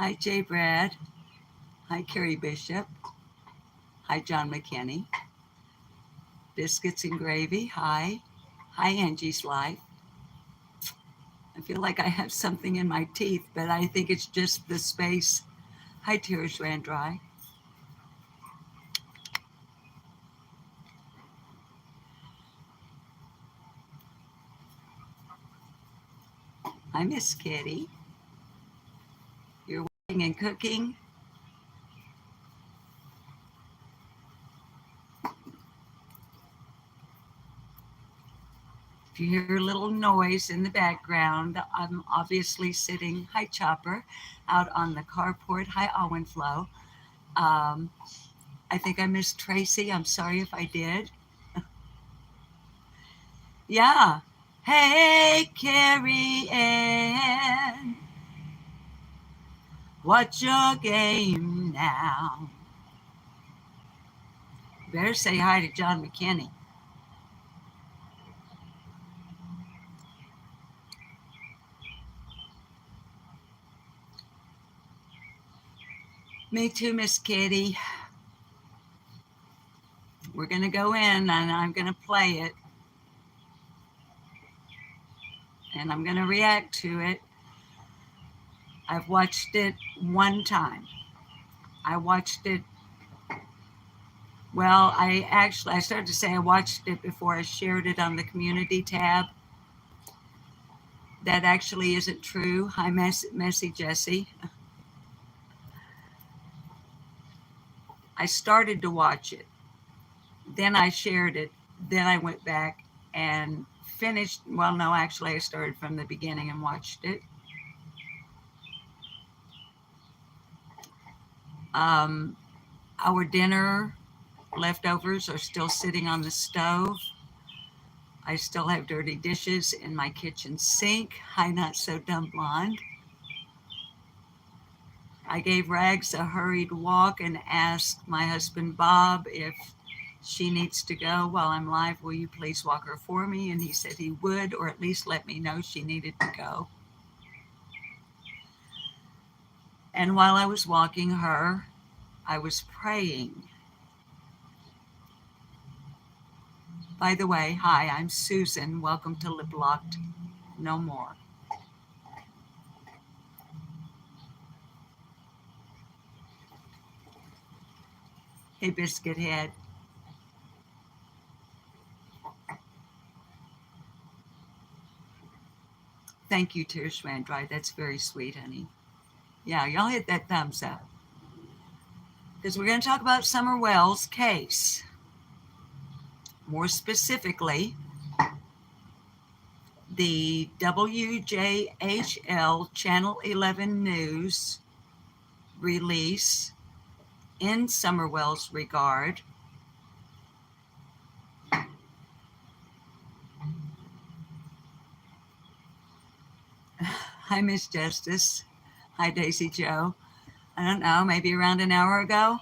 Hi, Jay Brad. Hi, Carrie Bishop. Hi, John McKinney. Biscuits and Gravy. Hi. Hi, Angie's Life. I feel like I have something in my teeth, but I think it's just the space. Hi, Tears Ran Dry. Hi, Miss Kitty. You're working and cooking. If you hear a little noise in the background, I'm obviously sitting, hi Chopper, out on the carport. Hi Owen Flo. Um, I think I missed Tracy. I'm sorry if I did. Yeah. Hey, Carrie Ann, what's your game now? Better say hi to John McKinney. Me too, Miss Kitty. We're going to go in and I'm going to play it and I'm going to react to it. I've watched it one time. I watched it. Well, I started to say I watched it before I shared it on the community tab. That actually isn't true. Hi, Messy Jessie. I started to watch it. Then I shared it. Then I went back and finished. Well, no, actually, I started from the beginning and watched it. Our dinner leftovers are still sitting on the stove. I still have dirty dishes in my kitchen sink. Hi, Not So Dumb Blonde. I gave Rags a hurried walk and asked my husband Bob if she needs to go while I'm live. Will you please walk her for me? And he said he would, or at least let me know she needed to go. And while I was walking her, I was praying. By the way, hi, I'm Susan. Welcome to Lip Locked No More. Hey, Biscuit Head. Thank you, Tears Ran Dry. That's very sweet, honey. Yeah, y'all hit that thumbs up. Because we're going to talk about Summer Wells' case. More specifically, the WJHL Channel 11 News release in Summer Wells' regard. Hi, Miss Justice. Hi, Daisy Joe. I don't know, maybe around an hour ago.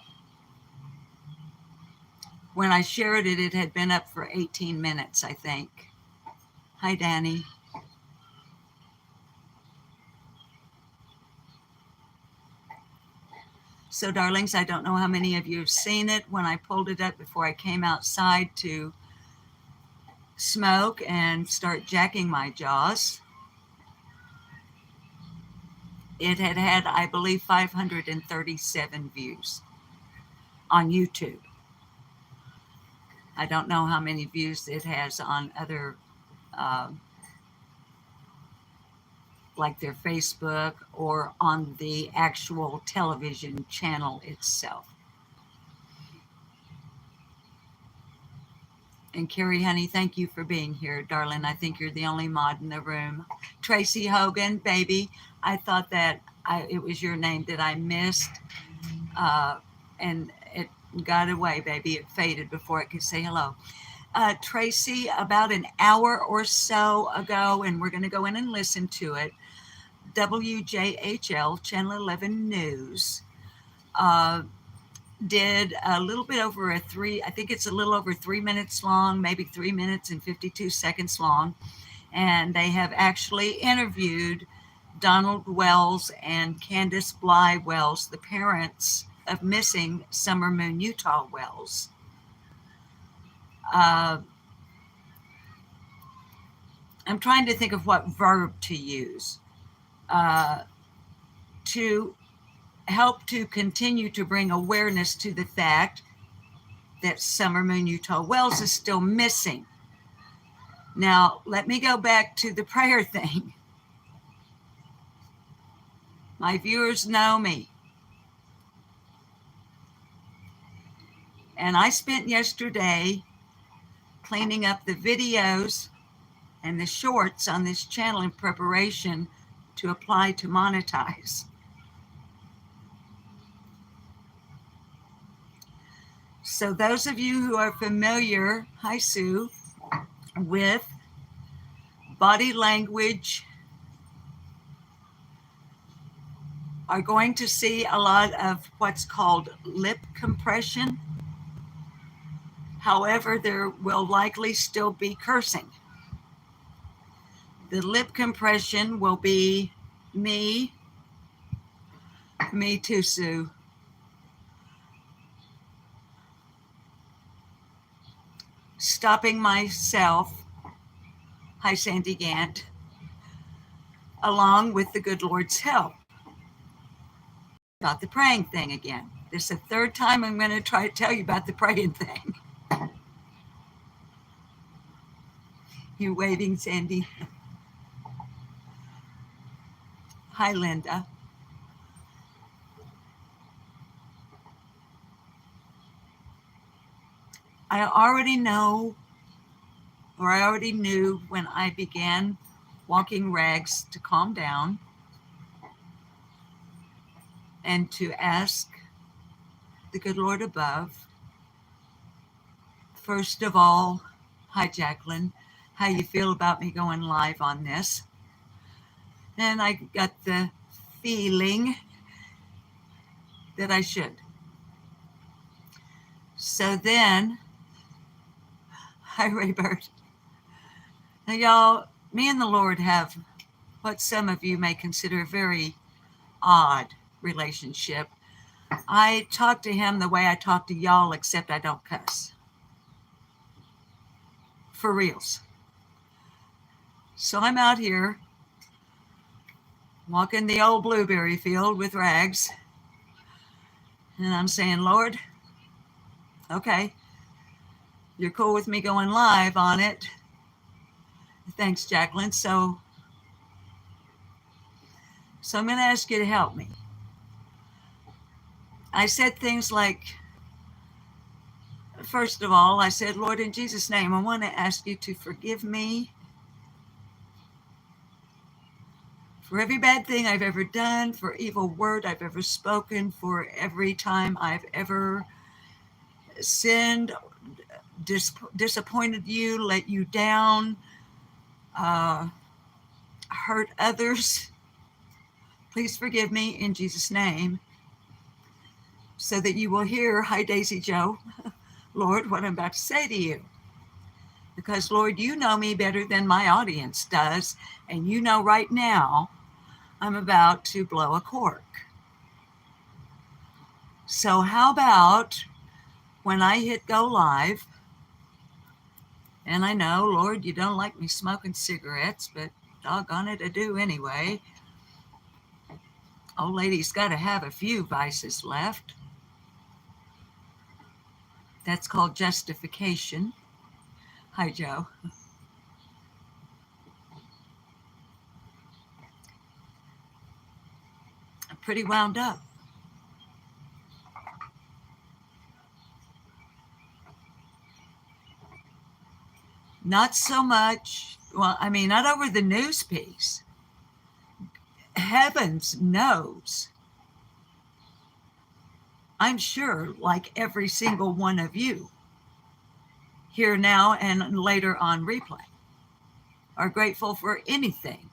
When I shared it, it had been up for 18 minutes, I think. Hi, Danny. So, darlings, I don't know how many of you have seen it. When I pulled it up before I came outside to smoke and start jacking my jaws, it had, I believe, 537 views on YouTube. I don't know how many views it has on other, like their Facebook or on the actual television channel itself. And Carrie, honey, thank you for being here, darling. I think you're the only mod in the room. Tracy Hogan, baby, I thought that it was your name that I missed, and it got away, baby. It faded before it could say hello. Tracy, about an hour or so ago, and we're going to go in and listen to it, WJHL Channel 11 News did a little bit over I think it's a little over 3 minutes long, maybe 3 minutes and 52 seconds long. And they have actually interviewed Donald Wells and Candace Bly Wells, the parents of missing Summer Moon Utah Wells. I'm trying to think of what verb to use to help to continue to bring awareness to the fact that Summer Moon Utah Wells is still missing. Now, let me go back to the prayer thing. My viewers know me. And I spent yesterday cleaning up the videos and the shorts on this channel in preparation to apply to monetize. So those of you who are familiar, hi Sue, with body language are going to see a lot of what's called lip compression. However, there will likely still be cursing. The lip compression will be me too, Sue. Stopping myself, hi Sandy Gant, along with the good Lord's help. About the praying thing again. This is the third time I'm going to try to tell you about the praying thing. You're waving, Sandy. Hi, Linda. I already know, or I already knew when I began walking rags to calm down and to ask the good Lord above, first of all, hi, Jacqueline, how you feel about me going live on this. And I got the feeling that I should. So then, hi, Raybird. Now, y'all, me and the Lord have what some of you may consider a very odd relationship. I talk to him the way I talk to y'all, except I don't cuss. For reals. So I'm out here walking the old blueberry field with rags. And I'm saying, Lord, okay, you're cool with me going live on it. Thanks, Jacqueline. So I'm going to ask you to help me. I said things like, first of all, I said, Lord, in Jesus' name, I want to ask you to forgive me for every bad thing I've ever done, for evil word I've ever spoken, for every time I've ever sinned, disappointed you, let you down, hurt others. Please forgive me in Jesus' name, so that you will hear, hi Daisy Joe, Lord, what I'm about to say to you. Because Lord, you know me better than my audience does, and you know right now I'm about to blow a cork. So how about when I hit go live, and I know, Lord, you don't like me smoking cigarettes, but doggone it, I do anyway. Old lady's got to have a few vices left. That's called justification. Hi, Joe. I'm pretty wound up. Not so much, well, I mean, not over the news piece. Heavens knows. I'm sure, like every single one of you, here now and later on replay, are grateful for anything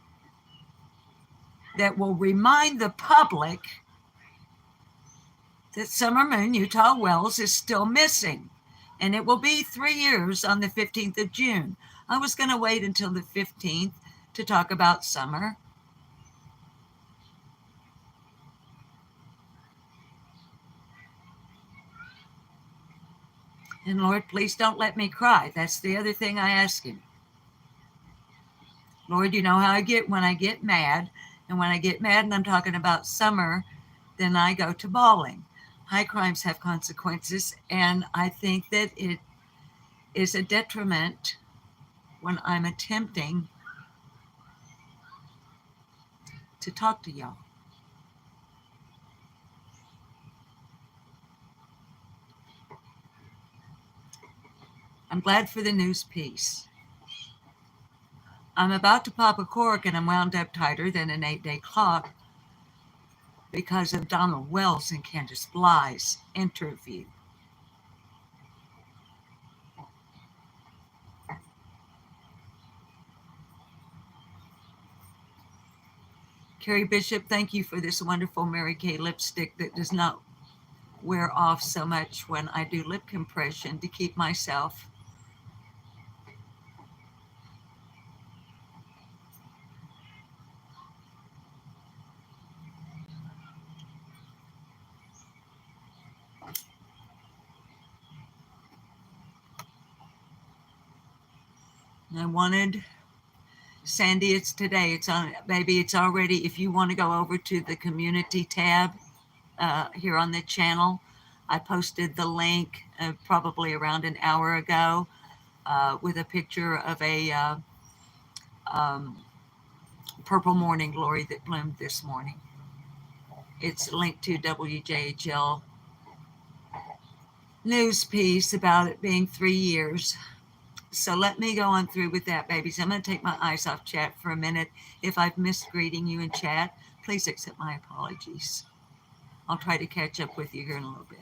that will remind the public that Summer Moon Utah Wells is still missing. And it will be 3 years on the 15th of June. I was going to wait until the 15th to talk about Summer. And Lord, please don't let me cry. That's the other thing I ask him. Lord, you know how I get when I get mad. And when I get mad and I'm talking about summer, then I go to bawling. High crimes have consequences. And I think that it is a detriment when I'm attempting to talk to y'all. I'm glad for the news piece. I'm about to pop a cork and I'm wound up tighter than an 8-day clock because of Donald Wells and Candace Bly's interview. Carrie Bishop, thank you for this wonderful Mary Kay lipstick that does not wear off so much when I do lip compression to keep myself I wanted Sandy, it's today. It's on, baby. It's already. If you want to go over to the community tab here on the channel, I posted the link probably around an hour ago with a picture of a um, purple morning glory that bloomed this morning. It's linked to WJHL news piece about it being 3 years. So let me go on through with that, babies. I'm going to take my eyes off chat for a minute. If I've missed greeting you in chat, please accept my apologies. I'll try to catch up with you here in a little bit.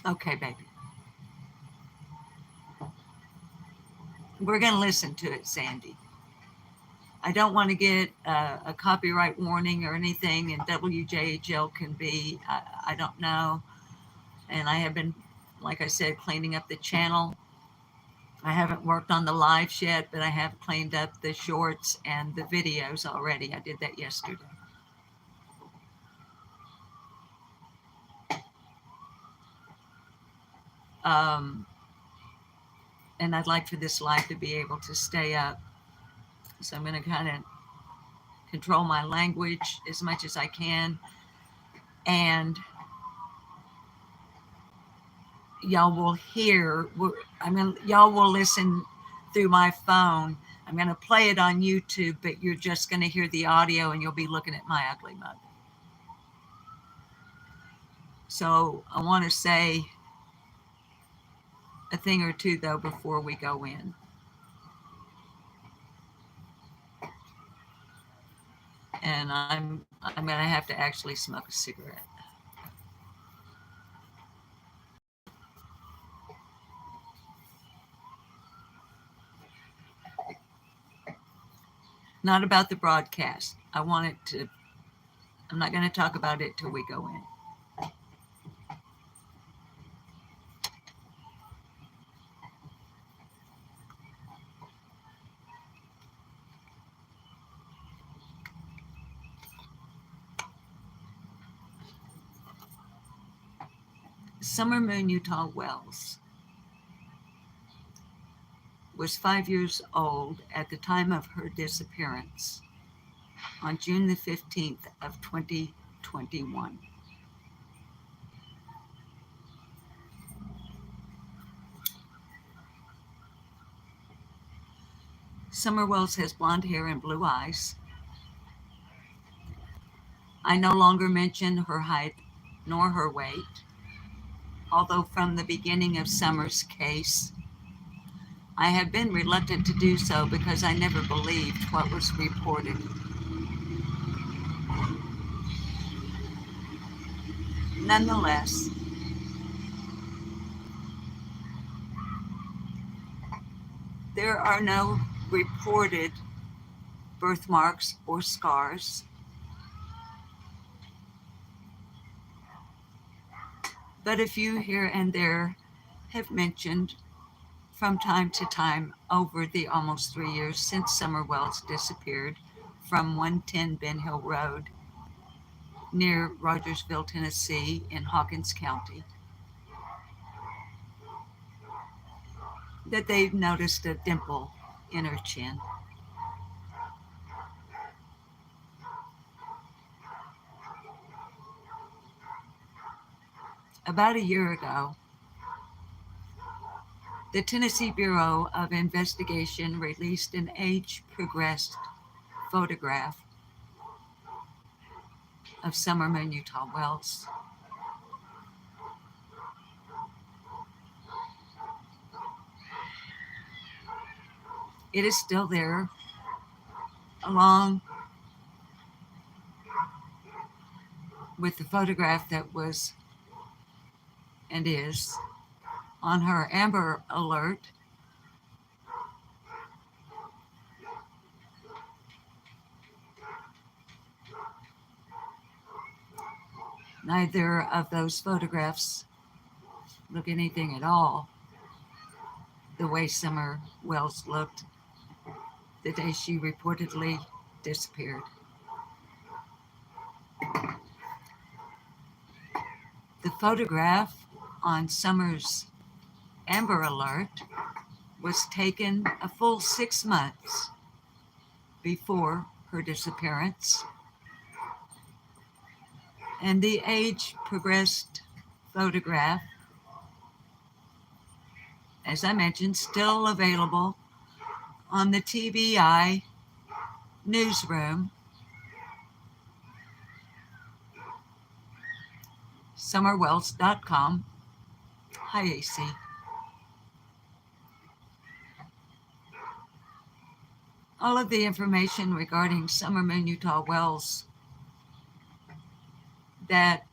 Okay, baby. We're going to listen to it, Sandy. I don't want to get a copyright warning or anything, and WJHL can be, I don't know. And I have been, like I said, cleaning up the channel. I haven't worked on the lives yet, but I have cleaned up the shorts and the videos already. I did that yesterday. And I'd like for this live to be able to stay up. So I'm going to kind of control my language as much as I can. And y'all will hear, y'all will listen through my phone. I'm going to play it on YouTube, but you're just going to hear the audio and you'll be looking at my ugly mug. So I want to say a thing or two, though, before we go in. And I'm going to have to actually smoke a cigarette. Not about the broadcast. I'm not going to talk about it till we go in. Summer Moon Utah Wells was 5 years old at the time of her disappearance on June the 15th of 2021. Summer Wells has blonde hair and blue eyes. I no longer mention her height nor her weight, although from the beginning of Summer's case, I have been reluctant to do so because I never believed what was reported. Nonetheless, there are no reported birthmarks or scars, but a few here and there have mentioned from time to time over the almost 3 years since Summer Wells disappeared from 110 Ben Hill Road near Rogersville, Tennessee in Hawkins County, that they've noticed a dimple in her chin. About a year ago, the Tennessee Bureau of Investigation released an age-progressed photograph of Summer Moon Utah Wells. It is still there, along with the photograph that was and is on her Amber Alert. Neither of those photographs look anything at all the way Summer Wells looked the day she reportedly disappeared. The photograph on Summer's Amber Alert was taken a full 6 months before her disappearance, and the age-progressed photograph, as I mentioned, still available on the TBI newsroom, summerwells.com. Hi, AC. All of the information regarding Summer Moon Utah Wells that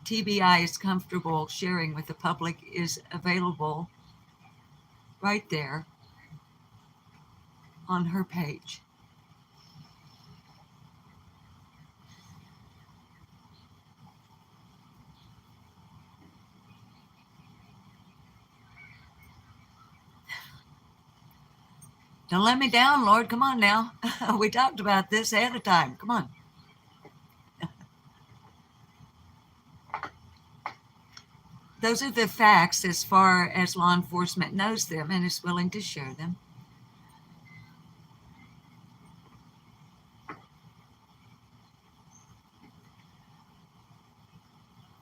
TBI is comfortable sharing with the public is available right there on her page. Don't let me down, Lord. Come on now. We talked about this ahead of time. Come on. Those are the facts as far as law enforcement knows them and is willing to share them.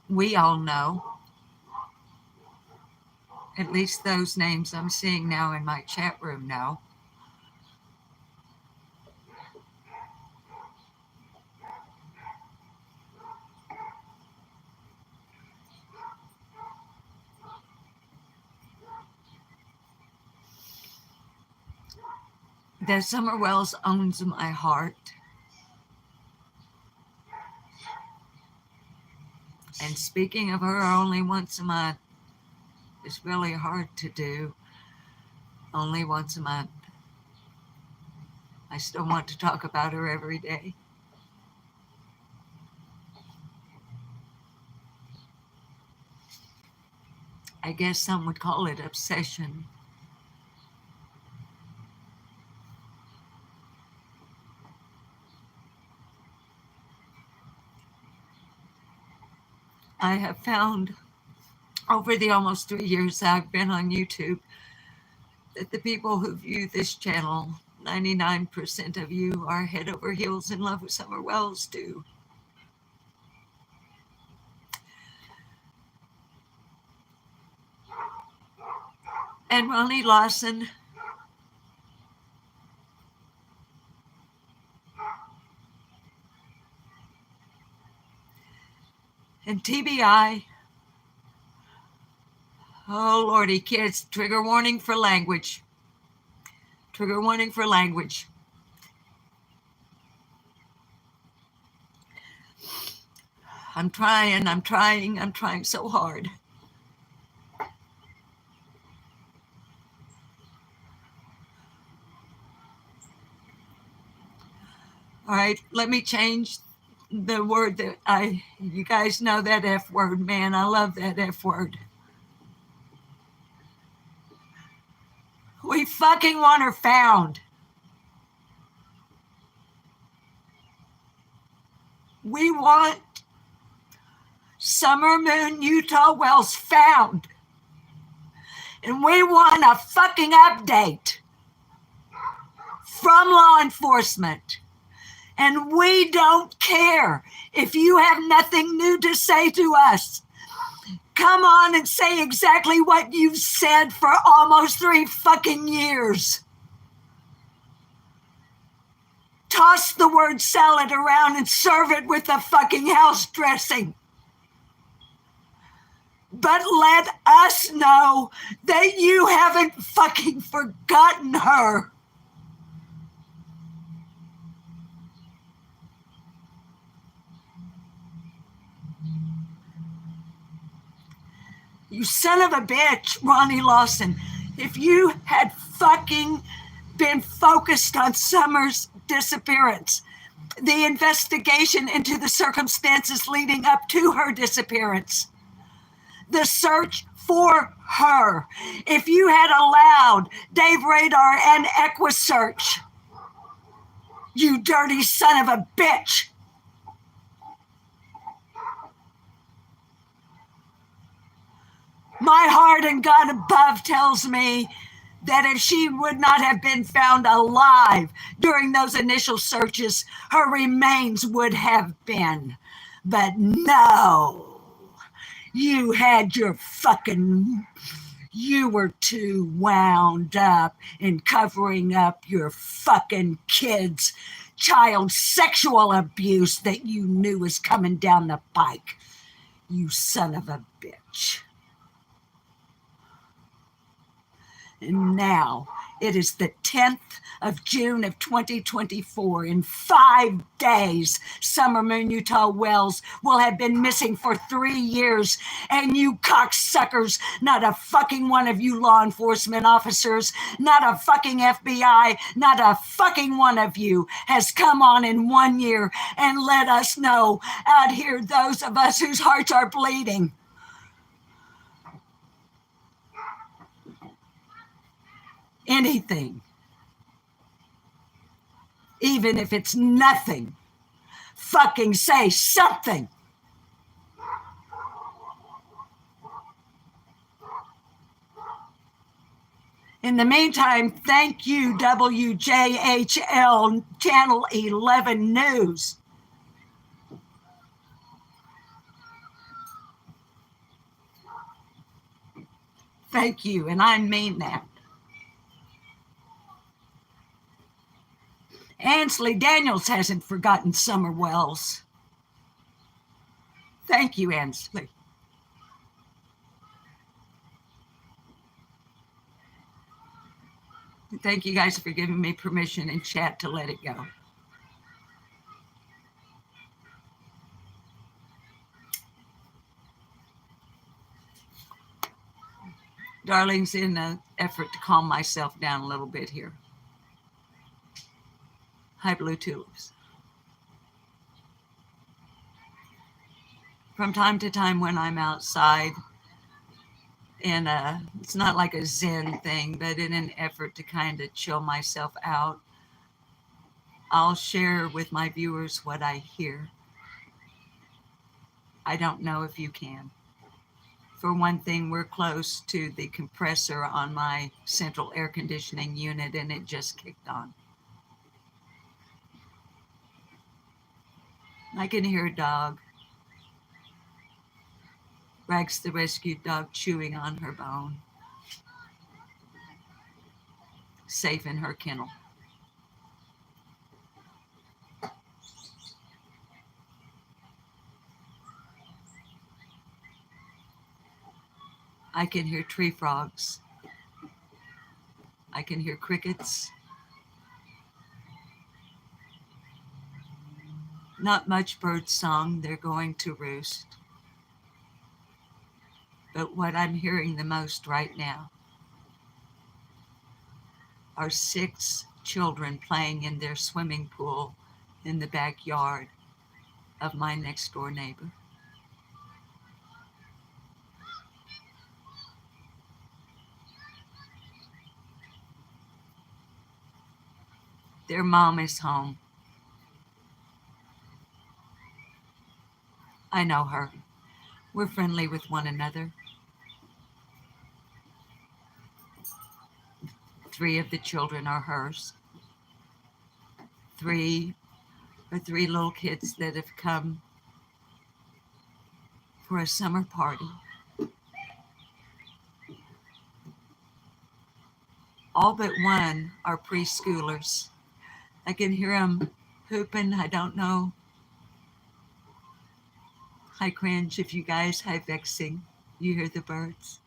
We all know, at least those names I'm seeing now in my chat room know, that Summer Wells owns my heart. And speaking of her only once a month is really hard to do. Only once a month. I still want to talk about her every day. I guess some would call it obsession. I have found over the almost 3 years I've been on YouTube that the people who view this channel, 99% of you are head over heels in love with Summer Wells too. And Ronnie Lawson, and TBI. Oh, Lordy, kids, trigger warning for language. Trigger warning for language. I'm trying so hard. All right, let me change the word that you guys know that F word, man. I love that F word. We fucking want her found. We want Summer Moon Utah Wells found. And we want a fucking update from law enforcement. And we don't care if you have nothing new to say to us. Come on and say exactly what you've said for almost 3 fucking years. Toss the word salad around and serve it with the fucking house dressing. But let us know that you haven't fucking forgotten her. You son of a bitch, Ronnie Lawson. If you had fucking been focused on Summer's disappearance, the investigation into the circumstances leading up to her disappearance, the search for her, if you had allowed Dave Radar and EquiSearch, you dirty son of a bitch. My heart and God above tells me that if she would not have been found alive during those initial searches, her remains would have been. But no, you were too wound up in covering up your fucking kids' child sexual abuse that you knew was coming down the pike. You son of a bitch. And now it is the 10th of June of 2024. In 5 days, Summer Moon Utah Wells will have been missing for 3 years. And you cocksuckers, not a fucking one of you law enforcement officers, not a fucking FBI, not a fucking one of you has come on in 1 year and let us know out here, those of us whose hearts are bleeding. Anything, even if it's nothing, fucking say something. In the meantime, thank you, WJHL Channel 11 News. Thank you, and I mean that. Ansley Daniels hasn't forgotten Summer Wells. Thank you, Ansley. Thank you guys for giving me permission in chat to let it go. Darling's in an effort to calm myself down a little bit here. Hi, Blue Tulips. From time to time when I'm outside, and it's not like a Zen thing, but in an effort to kind of chill myself out, I'll share with my viewers what I hear. I don't know if you can. For one thing, we're close to the compressor on my central air conditioning unit, and it just kicked on. I can hear a dog. Rags the rescued dog chewing on her bone. Safe in her kennel. I can hear tree frogs. I can hear crickets. Not much bird song, they're going to roost. But what I'm hearing the most right now are 6 children playing in their swimming pool in the backyard of my next door neighbor. Their mom is home. I know her. We're friendly with one another. 3 of the children are hers. 3 little kids that have come for a summer party. All but one are preschoolers. I can hear them hooping. I don't know. Hi, cringe if you guys. Hi, vexing. You hear the birds?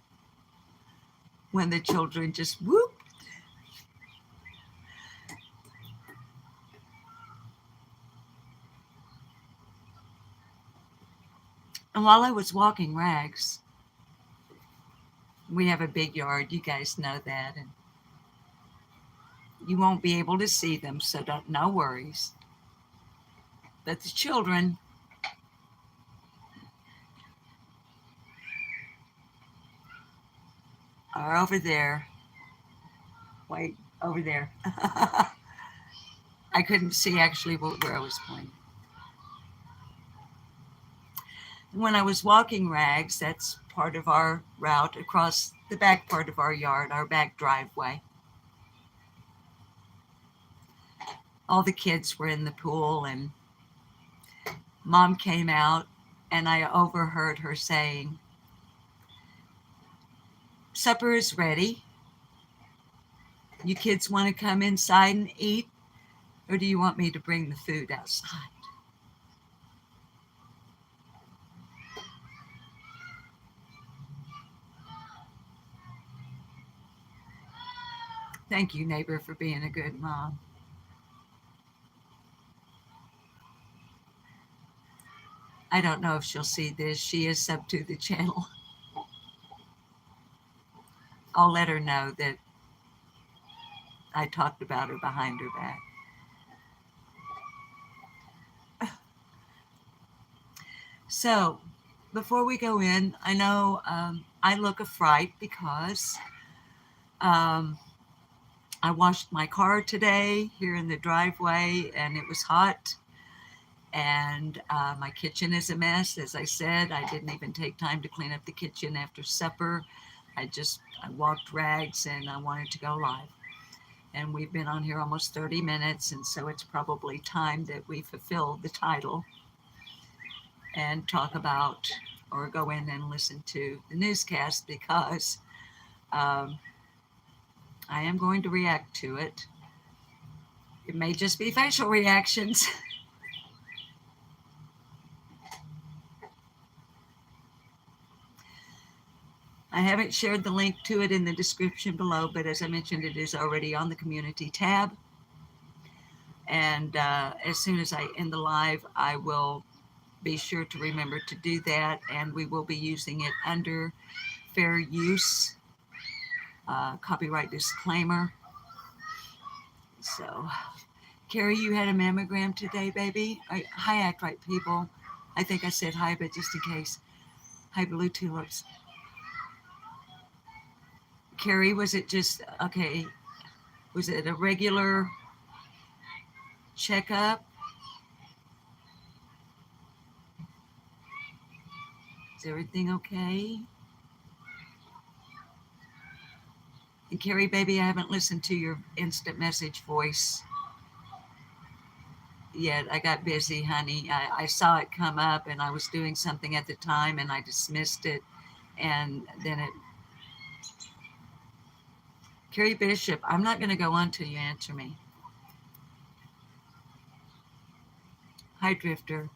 When the children just whoop. And while I was walking Rags, we have a big yard. You guys know that. And you won't be able to see them, so no worries. But the children are over there. Wait, over there. I couldn't see actually where I was pointing. When I was walking Rags, that's part of our route across the back part of our yard, our back driveway. All the kids were in the pool, and Mom came out, and I overheard her saying, "Supper is ready. You kids want to come inside and eat, or do you want me to bring the food outside?" Thank you, neighbor, for being a good mom. I don't know if she'll see this. She is sub to the channel. I'll let her know that I talked about her behind her back. So, before we go in, I know I look a fright because I washed my car today here in the driveway, and it was hot. And my kitchen is a mess. As I said, I didn't even take time to clean up the kitchen after supper. I walked Rags, and I wanted to go live. And we've been on here almost 30 minutes, and so it's probably time that we fulfill the title and talk about or go in and listen to the newscast, because I am going to react to it. It may just be facial reactions. I haven't shared the link to it in the description below, but as I mentioned, it is already on the community tab. And as soon as I end the live, I will be sure to remember to do that, and we will be using it under fair use, copyright disclaimer. So, Carrie, you had a mammogram today, baby? Hi, Act Right people. I think I said hi, but just in case. Hi, Blue Tulips. Carrie, was it just, okay, was it a regular checkup? Is everything okay? And Carrie, baby, I haven't listened to your instant message voice yet. I got busy, honey. I saw it come up, and I was doing something at the time, and I dismissed it. And then Carrie Bishop, I'm not going to go on till you answer me. Hi, Drifter.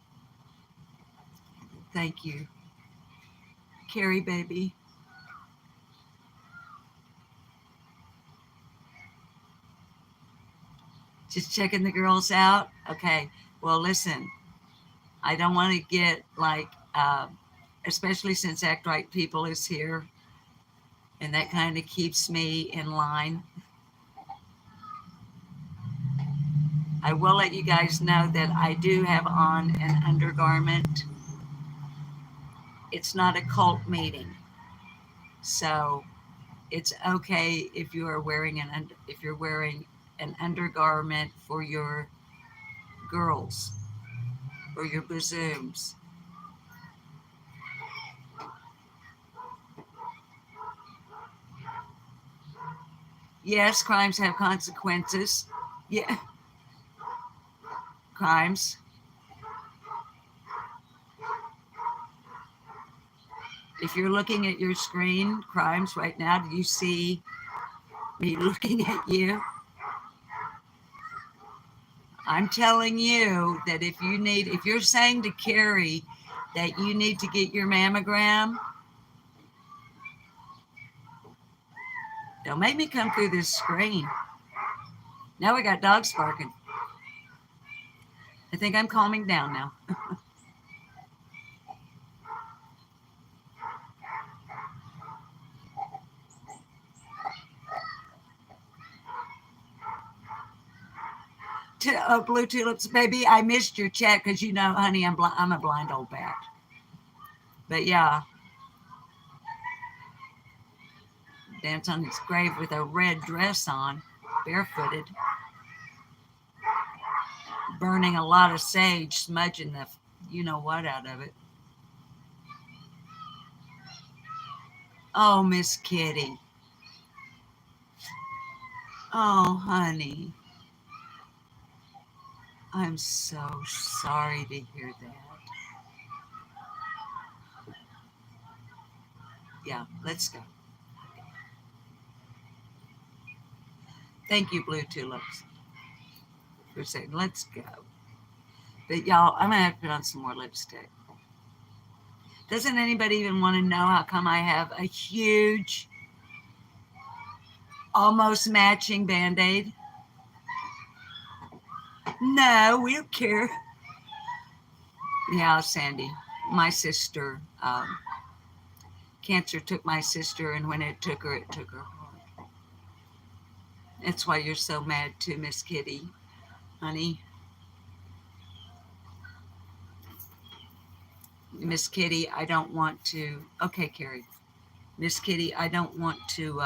Thank you. Carrie, baby. Just checking the girls out. Okay. Well, listen, I don't want to get like, especially since Act Right People is here, and that kind of keeps me in line. I will let you guys know that I do have on an undergarment. It's not a cult meeting, so it's okay if you are wearing an undergarment for your girls or your bazooms. Yes, crimes have consequences. Yeah, crimes. If you're looking at your screen, crimes right now, do you see me looking at you? I'm telling you that if you're saying to Carrie that you need to get your mammogram, don't make me come through this screen. Now we got dogs barking. I think I'm calming down now. Blue tulips, baby, I missed your chat because you know, honey, I'm a blind old bat. But yeah, dance on his grave with a red dress on, barefooted, burning a lot of sage, smudging the you know what out of it. Oh, Miss Kitty. Oh, honey. I'm so sorry to hear that. Yeah, let's go. Thank you, Blue Tulips, for saying, let's go. But y'all, I'm going to have to put on some more lipstick. Doesn't anybody even want to know how come I have a huge, almost matching Band-Aid? No, we don't care. Yeah, Sandy, my sister, cancer took my sister, and when it took her hard. That's why you're so mad too, Miss Kitty, honey. Miss Kitty, I don't want to. Okay, Carrie. Miss Kitty, I don't want to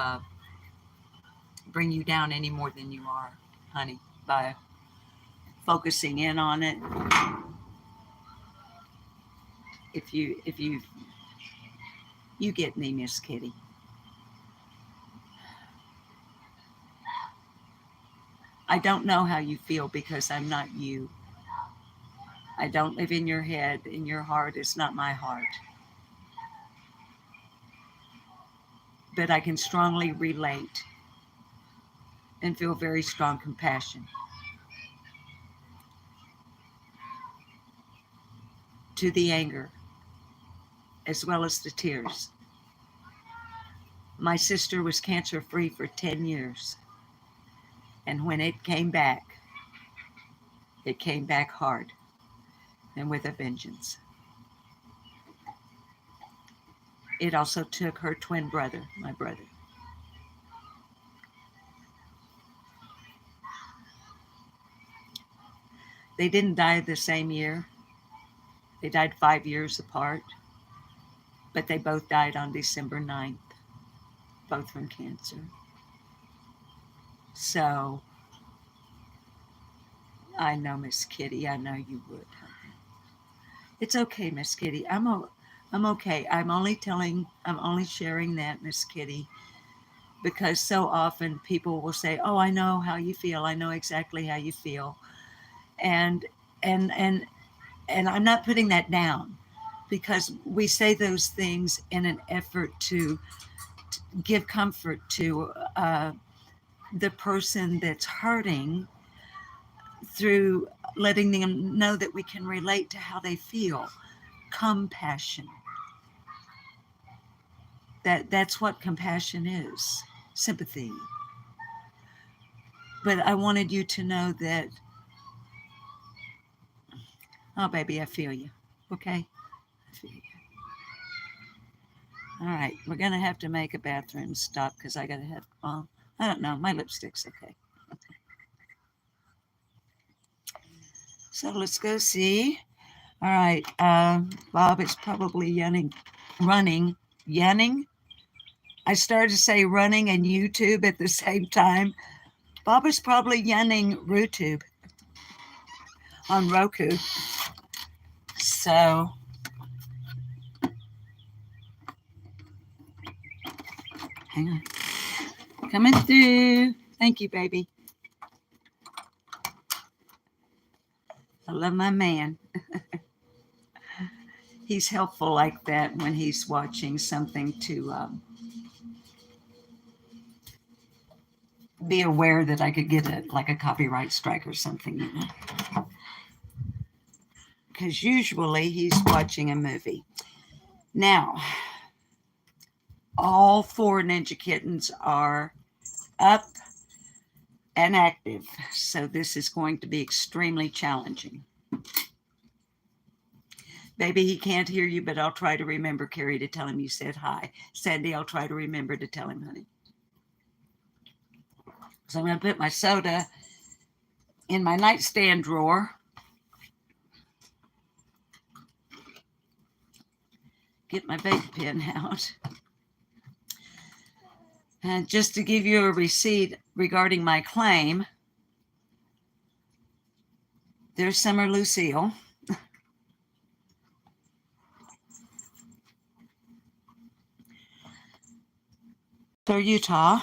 bring you down any more than you are, honey, by focusing in on it. If you get me, Miss Kitty. I don't know how you feel because I'm not you. I don't live in your head, and your heart is not my heart. But I can strongly relate and feel very strong compassion to the anger as well as the tears. My sister was cancer free for 10 years. And when it came back hard and with a vengeance. It also took her twin brother, my brother. They didn't die the same year. They died 5 years apart, but they both died on December 9th, both from cancer. So, I know, Miss Kitty, I know you would. It's okay, Miss Kitty. I'm okay. I'm only sharing that, Miss Kitty, because so often people will say, "Oh, I know how you feel. I know exactly how you feel," and and and and I'm not putting that down, because we say those things in an effort to give comfort to the person that's hurting, through letting them know that we can relate to how they feel. Compassion. That's what compassion is. Sympathy. But I wanted you to know that, oh, baby, I feel you. Okay? I feel you. All right, we're going to have to make a bathroom stop because I got to have, well, I don't know, my lipstick's okay. So let's go see. All right, Bob is probably running. I started to say running and YouTube at the same time. Bob is probably yunning RooTube on Roku. So, hang on. Coming through. Thank you, baby. I love my man. He's helpful like that when he's watching something to be aware that I could get a copyright strike or something, you know. Because usually he's watching a movie. Now, all 4 Ninja Kittens are up and active, so this is going to be extremely challenging. Baby, he can't hear you, but I'll try to remember, Carrie, to tell him you said hi. Sandy, I'll try to remember to tell him, honey. So I'm going to put my soda in my nightstand drawer. Get my vape pen out. And just to give you a receipt regarding my claim, there's Summer Lucille. So Utah.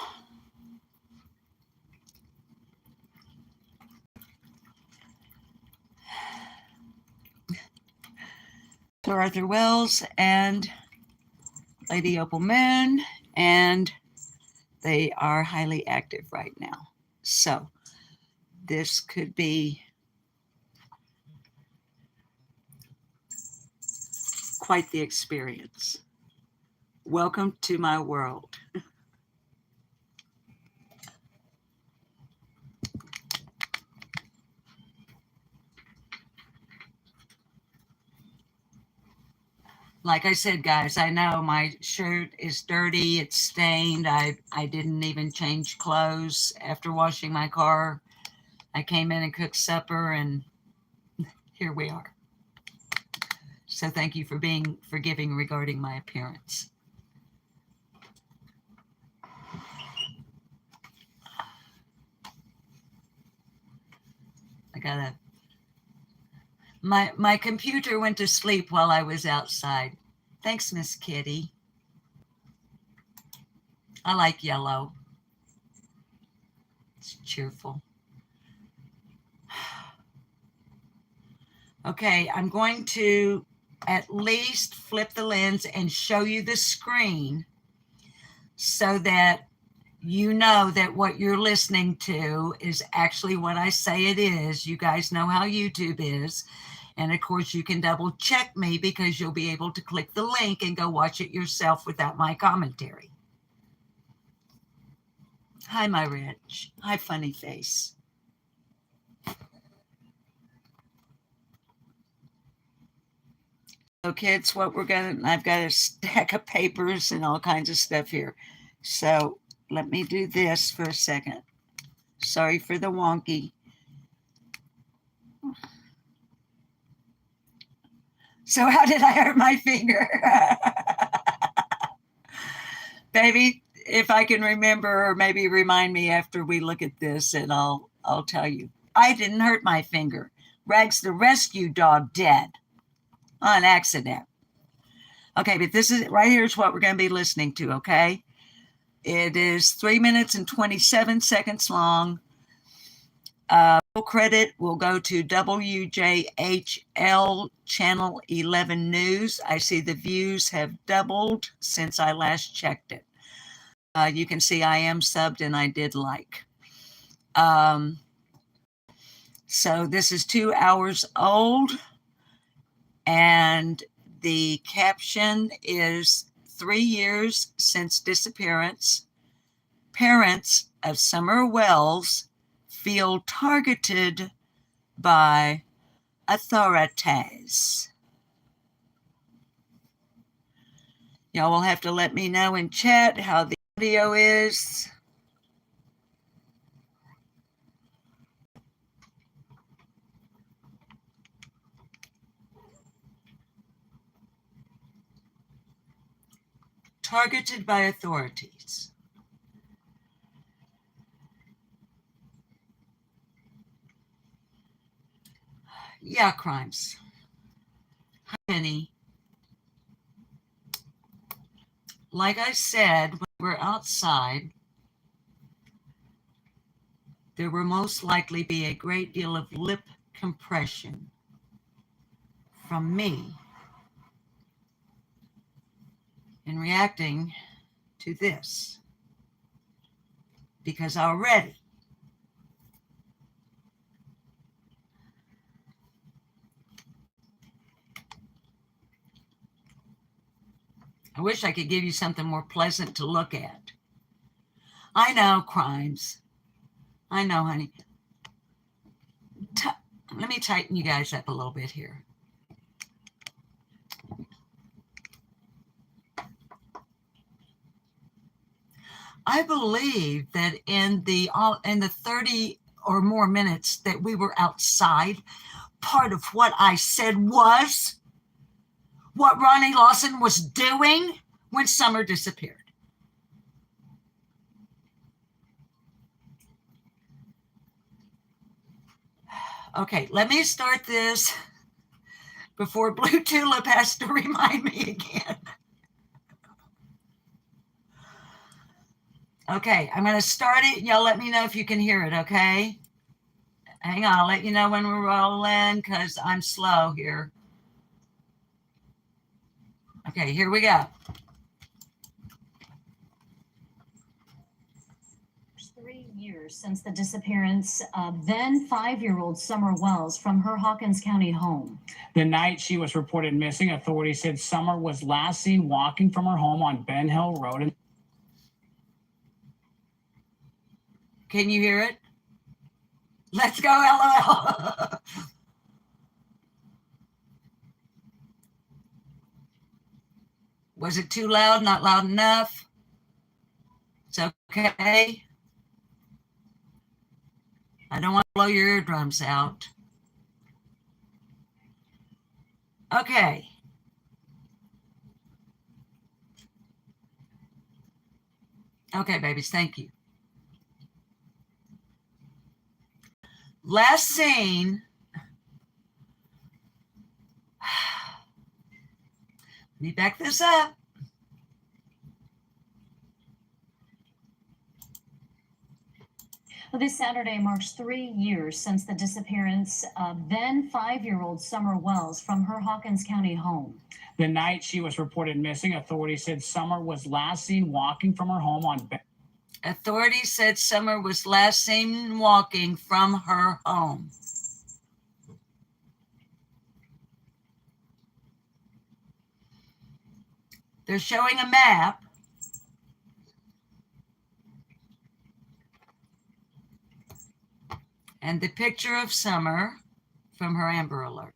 Sir Arthur Wells and Lady Opal Moon, and they are highly active right now. So this could be quite the experience. Welcome to my world. Like I said, guys, I know my shirt is dirty. It's stained. I didn't even change clothes after washing my car. I came in and cooked supper, and here we are. So thank you for being forgiving regarding my appearance. I gotta... My computer went to sleep while I was outside. Thanks, Miss Kitty. I like yellow. It's cheerful. Okay, I'm going to at least flip the lens and show you the screen so that you know that what you're listening to is actually what I say it is. You guys know how YouTube is. And of course, you can double check me because you'll be able to click the link and go watch it yourself without my commentary. Hi, my Rich. Hi, funny face. So kids, what we're gonna, I've got a stack of papers and all kinds of stuff here. So let me do this for a second. Sorry for the wonky. So how did I hurt my finger? Baby, if I can remember, or maybe remind me after we look at this, and I'll tell you. I didn't hurt my finger. Rags the rescue dog dead on accident. Okay, but this is right here is what we're going to be listening to, okay? It is 3 minutes and 27 seconds long. Credit will go to WJHL Channel 11 News. I see the views have doubled since I last checked it. You can see I am subbed and I did like. So this is 2 hours old, and the caption is 3 years since disappearance. Parents of Summer Wells feel targeted by authorities. Y'all will have to let me know in chat how the audio is. Targeted by authorities. Yeah, crimes. How many? Like I said, when we're outside, there will most likely be a great deal of lip compression from me in reacting to this, because already I wish I could give you something more pleasant to look at. I know, crimes. I know, honey. Let me tighten you guys up a little bit here. I believe that in the 30 or more minutes that we were outside, part of what I said was what Ronnie Lawson was doing when Summer disappeared. Okay, let me start this before Blue Tulip has to remind me again. Okay, I'm going to start it. Y'all let me know if you can hear it, okay? Hang on, I'll let you know when we're rolling because I'm slow here. Okay, here we go. 3 years since the disappearance of then 5-year-old Summer Wells from her Hawkins County home. The night she was reported missing, authorities said Summer was last seen walking from her home on Ben Hill Road. Can you hear it? Let's go, LOL. Was it too loud? Not loud enough? It's okay. I don't want to blow your eardrums out. Okay. Okay, babies, thank you. Last seen. Let me back this up. Well, this Saturday marks 3 years since the disappearance of then 5-year-old Summer Wells from her Hawkins County home. The night she was reported missing, authorities said Summer was last seen walking from her home on Ben. Authorities said Summer was last seen walking from her home. They're showing a map. And the picture of Summer from her Amber Alert.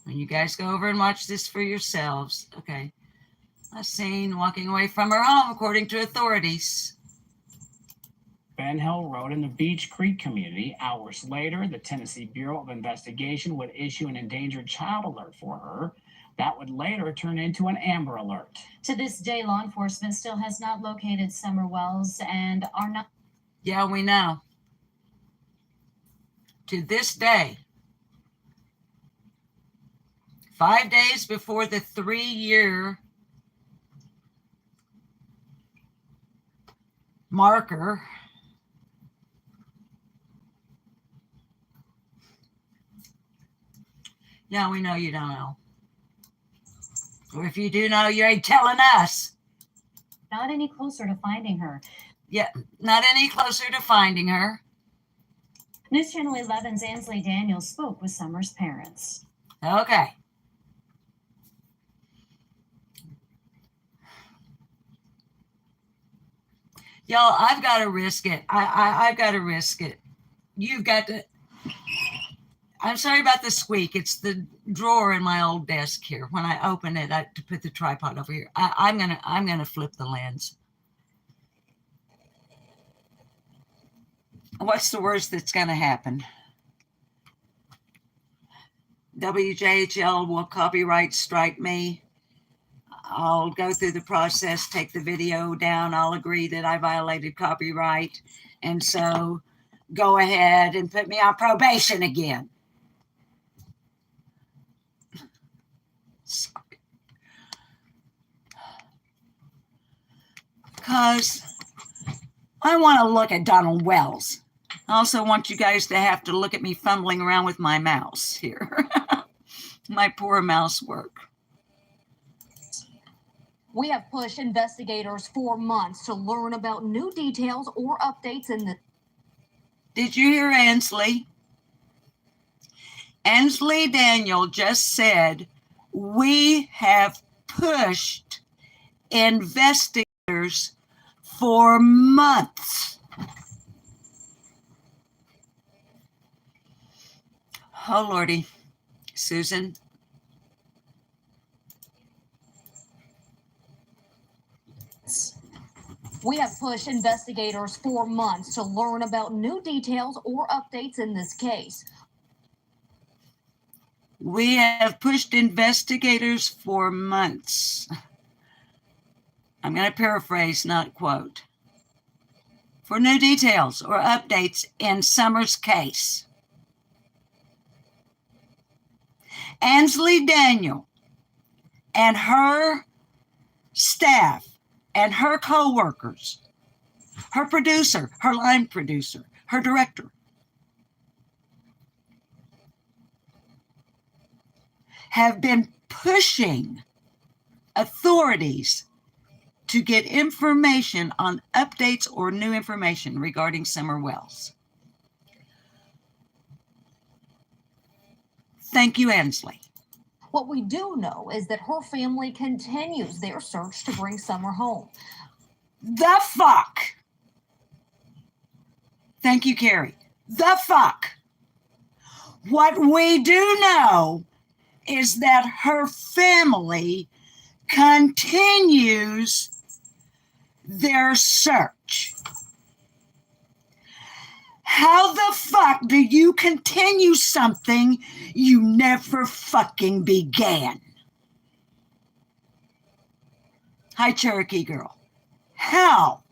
When you guys go over and watch this for yourselves, okay. Last seen walking away from her home, according to authorities. Ben Hill Road in the Beach Creek community. Hours later, the Tennessee Bureau of Investigation would issue an endangered child alert for her. That would later turn into an Amber Alert. To this day, law enforcement still has not located Summer Wells and are not. Yeah, we know. To this day, 5 days before the 3-year marker, yeah, we know you don't know. Or if you do know, you ain't telling us. Not any closer to finding her. Yeah, not any closer to finding her. News Channel 11's Ansley Daniels spoke with Summer's parents. Okay. Y'all, I've got to risk it. I've got to risk it. You've got to. I'm sorry about the squeak. It's the drawer in my old desk here. When I open it, to put the tripod over here. I'm gonna flip the lens. What's the worst that's gonna happen? WJHL will copyright strike me. I'll go through the process, take the video down. I'll agree that I violated copyright. And so go ahead and put me on probation again. Sorry. Because I want to look at Donald Wells. I also want you guys to have to look at me fumbling around with my mouse here. My poor mouse work. We have pushed investigators for months to learn about new details or updates in the. Did you hear Ansley? Ansley Daniel just said, we have pushed investigators for months. Oh, Lordy. Susan. We have pushed investigators for months to learn about new details or updates in this case. We have pushed investigators for months. I'm going to paraphrase, not quote. For new details or updates in Summer's case. Ansley Daniel and her staff and her co-workers, her producer, her line producer, her director, have been pushing authorities to get information on updates or new information regarding Summer Wells. Thank you, Ansley. What we do know is that her family continues their search to bring Summer home. The fuck? Thank you, Carrie. The fuck? What we do know is that her family continues their search. How the fuck do you continue something you never fucking began? Hi, Cherokee girl. How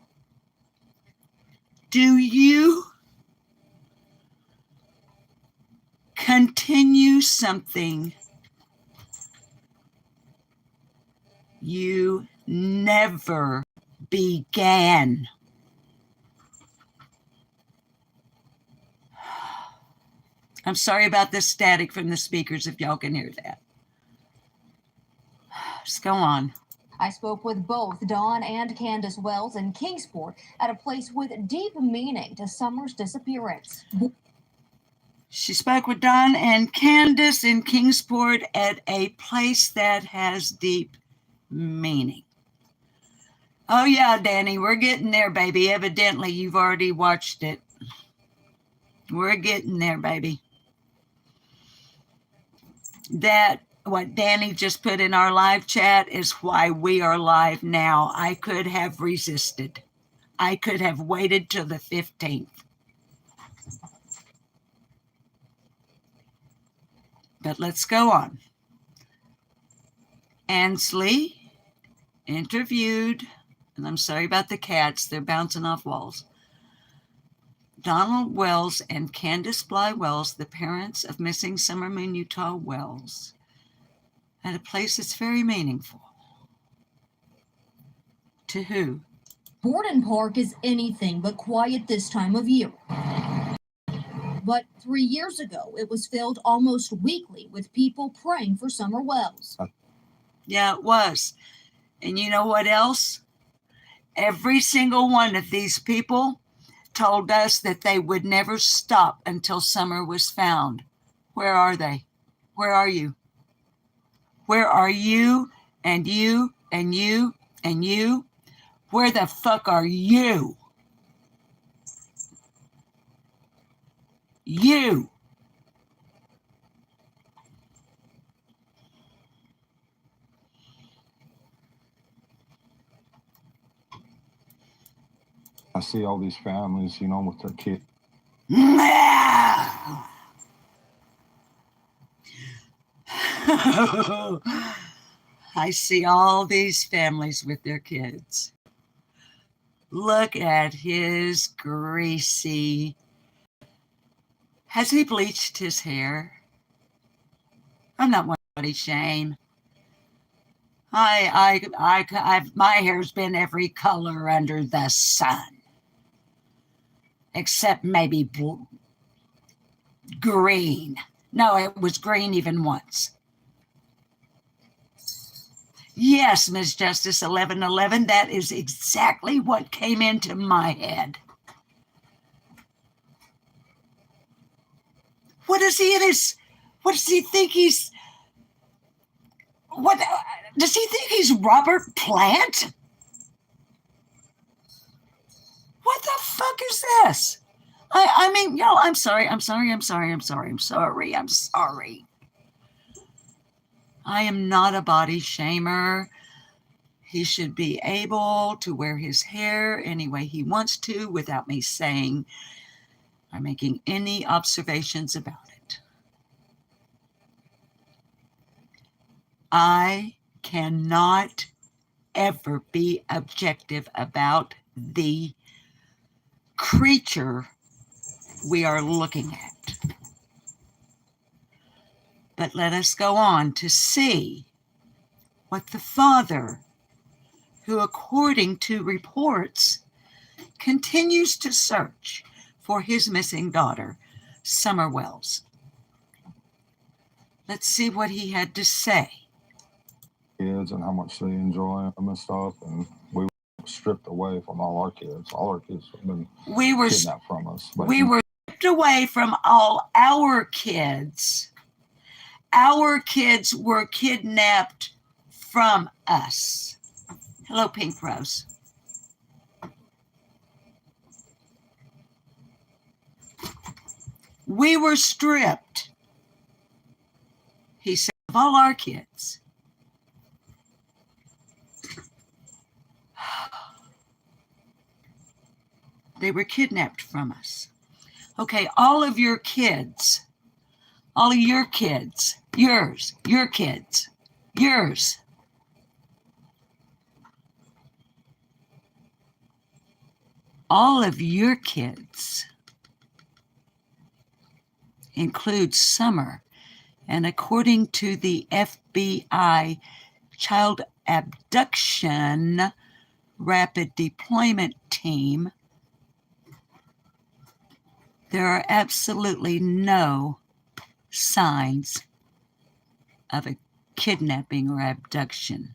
do you continue something you never began? I'm sorry about the static from the speakers if y'all can hear that. Just go on. I spoke with both Dawn and Candace Wells in Kingsport at a place with deep meaning to Summer's disappearance. She spoke with Dawn and Candace in Kingsport at a place that has deep meaning. Oh yeah, Danny, we're getting there, baby. Evidently, you've already watched it. We're getting there, baby. That what Danny just put in our live chat is why we are live now. I could have resisted. I could have waited till the 15th. But let's go on. Ansley interviewed, and I'm sorry about the cats, they're bouncing off walls. Donald Wells and Candace Bly Wells, the parents of missing Summer Moon Utah Wells, at a place that's very meaningful. To who? Borden Park is anything but quiet this time of year. But 3 years ago, it was filled almost weekly with people praying for Summer Wells. Yeah, it was. And you know what else? Every single one of these people told us that they would never stop until Summer was found. Where are they? Where are you? Where are you and you and you and you? Where the fuck are you? You. I see all these families, you know, with their kids. I see all these families with their kids. Look at his greasy. Has he bleached his hair? I'm not one to shame. My hair's been every color under the sun. except maybe green. No, it was green even once. Yes, Ms. Justice 1111, that is exactly what came into my head. What does he think he's, what, does he think he's Robert Plant? What the fuck is this? I mean, y'all, I'm sorry. I am not a body shamer. He should be able to wear his hair any way he wants to without me saying or making any observations about it. I cannot ever be objective about the creature we are looking at. But let us go on to see what the father, who according to reports continues to search for his missing daughter, Summer Wells. Let's see what he had to say. Kids and how much they enjoy them and stuff, and we were stripped away from all our kids. All our kids have been kidnapped from us. We were stripped away from all our kids. Our kids were kidnapped from us. Hello, Pink Rose. We were stripped, he said, of all our kids. They were kidnapped from us. Okay, all of your kids, yours, your kids, yours. All of your kids include Summer, and according to the FBI Child Abduction Rapid Deployment Team, there are absolutely no signs of a kidnapping or abduction.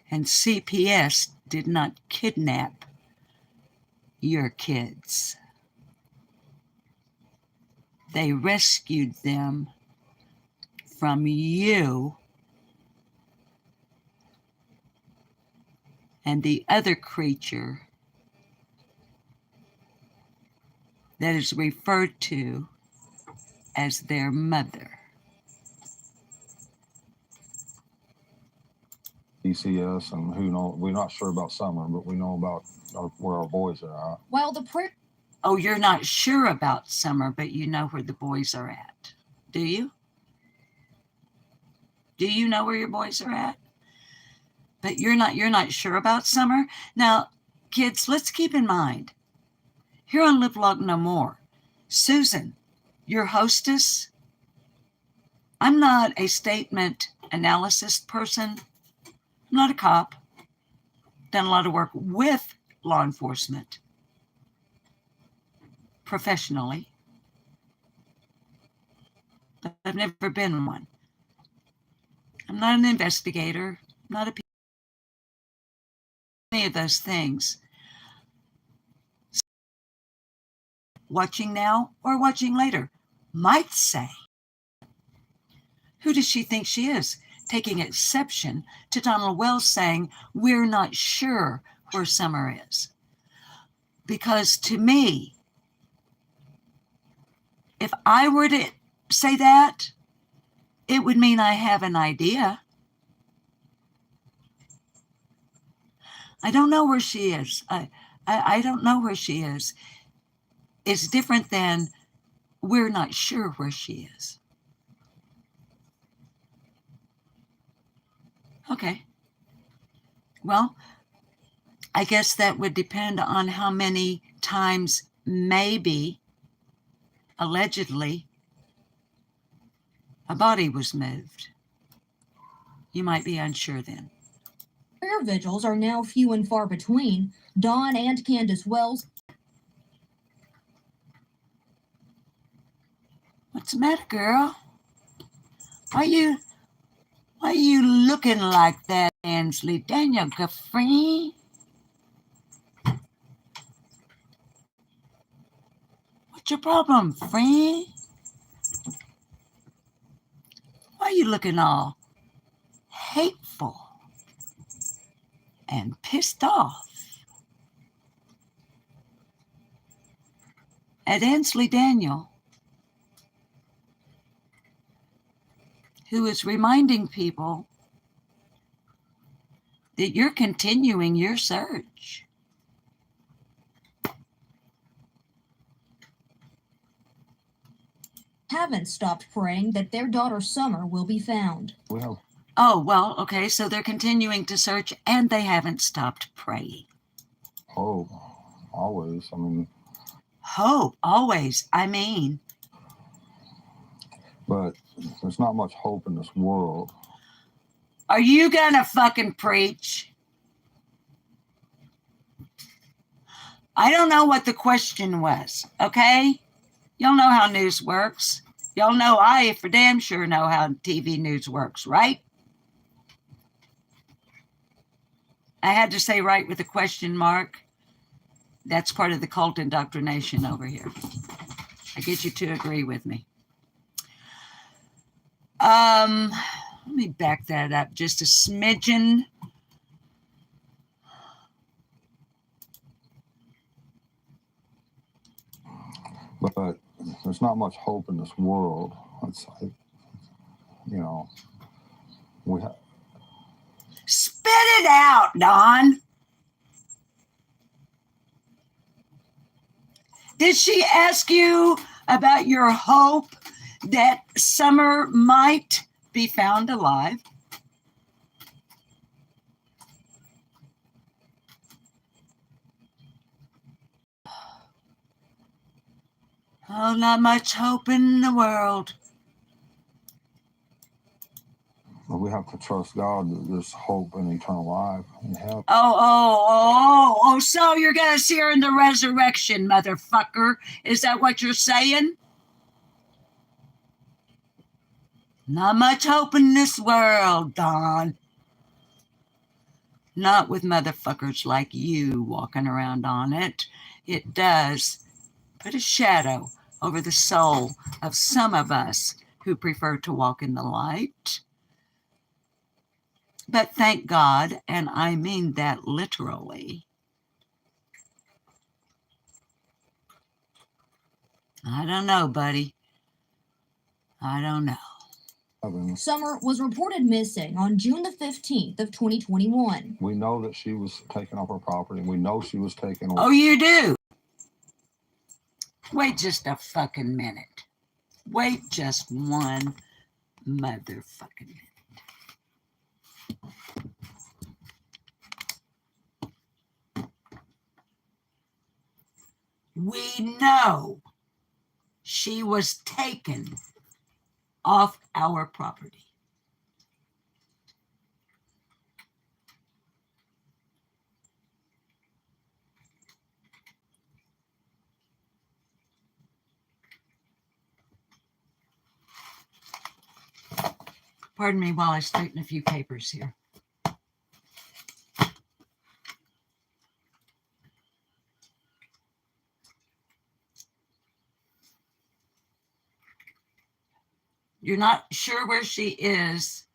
And CPS did not kidnap your kids. They rescued them from you and the other creature that is referred to as their mother. DCS and who knows, we're not sure about Summer, but we know about where our boys are at. While the prayer Oh, you're not sure about Summer, but you know where the boys are at. Do you? Do you know where your boys are at? But you're not sure about Summer? Now, kids, let's keep in mind, here on Live Long No More, Susan, your hostess, I'm not a statement analysis person. I'm not a cop. Done a lot of work with law enforcement professionally, but I've never been one. I'm not an investigator, not a any of those things. Watching now or watching later might say, who does she think she is? Taking exception to Donald Wells saying, we're not sure where Summer is. Because to me, if I were to say that, it would mean I have an idea. I don't know where she is. I don't know where she is. It's different than we're not sure where she is. Okay. Well, I guess that would depend on how many times, maybe, allegedly, a body was moved. You might be unsure then. Prayer vigils are now few and far between. Dawn and Candace Wells. What's the matter, girl? Why you looking like that, Ansley? Daniel Gaffrey? What's your problem, friend? Why you looking all hateful and pissed off at Ansley Daniel, who is reminding people that you're continuing your search? Haven't stopped praying that their daughter Summer will be found. Well, Oh, well, okay, so they're continuing to search and they haven't stopped praying. hope, always. I mean, Hope, always. I mean, but there's not much hope in this world. are you gonna fucking preach? I don't know what the question was, okay? Y'all know how news works. Y'all know I for damn sure know how TV news works, right? I had to say right with a question mark. That's part of the cult indoctrination over here. I get you to agree with me. Let me back that up just a smidgen. But there's not much hope in this world. It's like, you know, we have. Spit it out, Don. Did she ask you about your hope that Summer might be found alive? Oh, not much hope in the world. We have to trust God that there's hope in eternal life and heaven. Oh, so you're going to see her in the resurrection, motherfucker. Is that what you're saying? Not much hope in this world, Don. Not with motherfuckers like you walking around on it. It does put a shadow over the soul of some of us who prefer to walk in the light. But thank God, and I mean that literally, I don't know, buddy. I don't know. Summer was reported missing on June the 15th of 2021. We know that she was taking off her property. We know she was taken. Oh, you do? Wait just a fucking minute. Wait just one motherfucking minute. We know she was taken off our property. Pardon me while I straighten a few papers here. You're not sure where she is,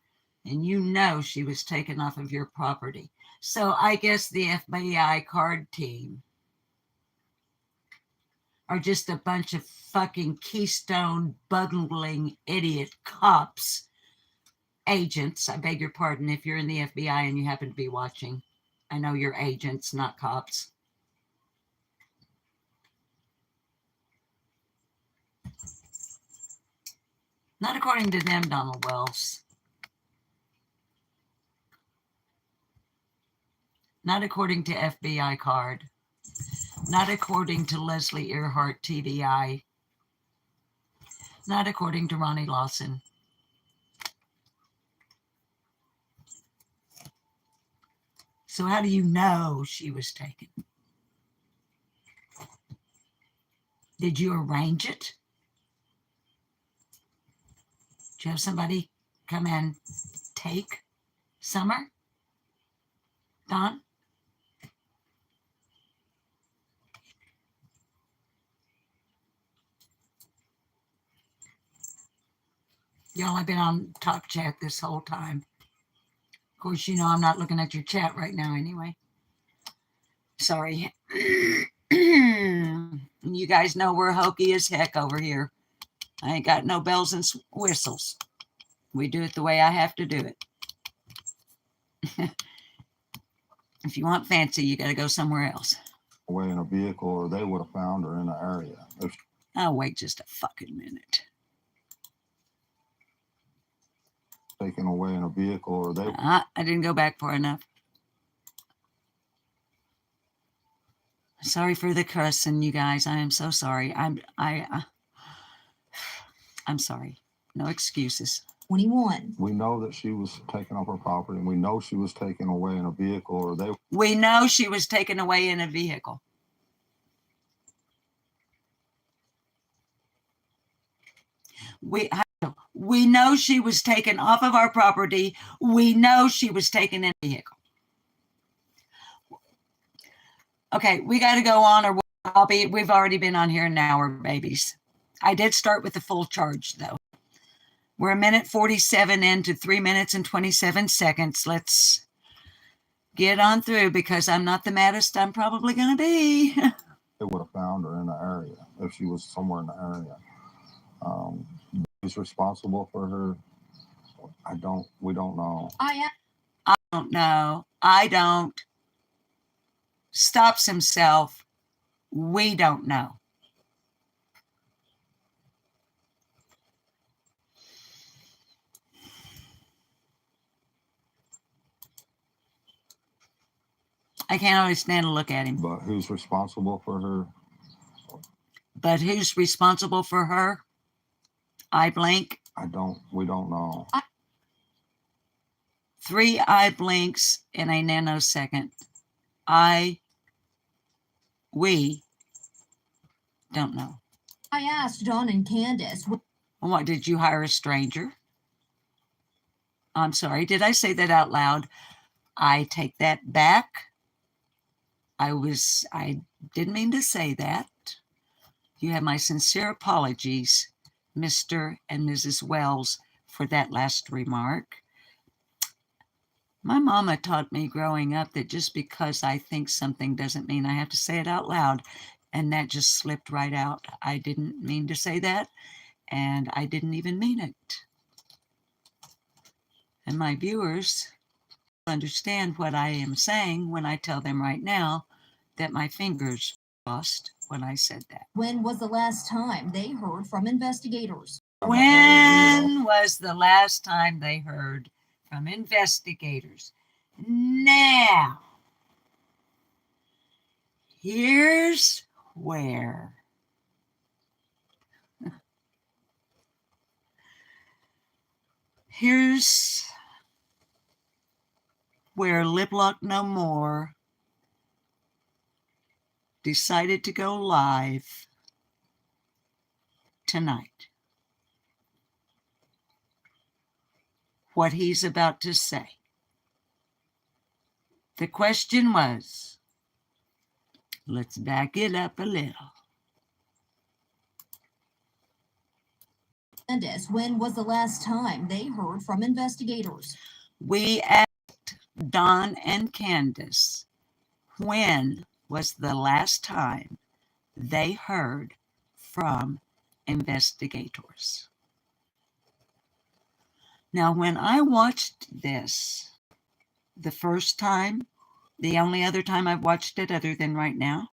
and you know she was taken off of your property. So I guess the FBI card team are just a bunch of fucking Keystone bungling idiot cops, agents. I beg your pardon if you're in the FBI and you happen to be watching. I know you're agents, not cops. Not according to them, Donald Wells. Not according to FBI card. Not according to Leslie Earhart, TBI. Not according to Ronnie Lawson. So how do you know she was taken? Did you arrange it? Did you have somebody come and take Summer? Don? Y'all, I've been on Talk Chat this whole time. Of course, you know I'm not looking at your chat right now anyway. Sorry. You guys know we're hokey as heck over here. I ain't got no bells and whistles. We do it the way I have to do it. If you want fancy, you got to go somewhere else. Away in a vehicle, or they would have found her in the area. Oh, wait just a fucking minute. Taken away in a vehicle, or they. I didn't go back far enough. Sorry for the cussing, you guys. I am so sorry. I'm sorry. No excuses. 21. We know that she was taken off her property, and we know she was taken away in a vehicle, or they. We know she was taken away in a vehicle. We know she was taken off of our property. We know she was taken in a vehicle. Okay, we got to go on, or we've already been on here an hour, babies. I did start with the full charge, though. We're 1:47 into 3 minutes and 27 seconds. Let's get on through, because I'm not the maddest I'm probably going to be. They would have found her in the area if she was somewhere in the area. Who's responsible for her? We don't know. I don't know. I don't. Stops himself. We don't know. I can't always stand to look at him. But who's responsible for her? But who's responsible for her? I blink. We don't know. 3 eye blinks in a nanosecond. We don't know. I asked Dawn and Candace. What, did you hire a stranger? I'm sorry, did I say that out loud? I take that back. I didn't mean to say that. You have my sincere apologies, Mr. and Mrs. Wells, for that last remark. My mama taught me growing up that just because I think something doesn't mean I have to say it out loud, and that just slipped right out. I didn't mean to say that, and I didn't even mean it. And my viewers understand what I am saying when I tell them right now that my fingers crossed when I said that. When was the last time they heard from investigators? When was the last time they heard from investigators? Now, here's where Lip Lock No More decided to go live tonight. What he's about to say. The question was, let's back it up a little. Candace, when was the last time they heard from investigators? We asked Don and Candace, when was the last time they heard from investigators? Now, when I watched this the first time, the only other time I've watched it other than right now,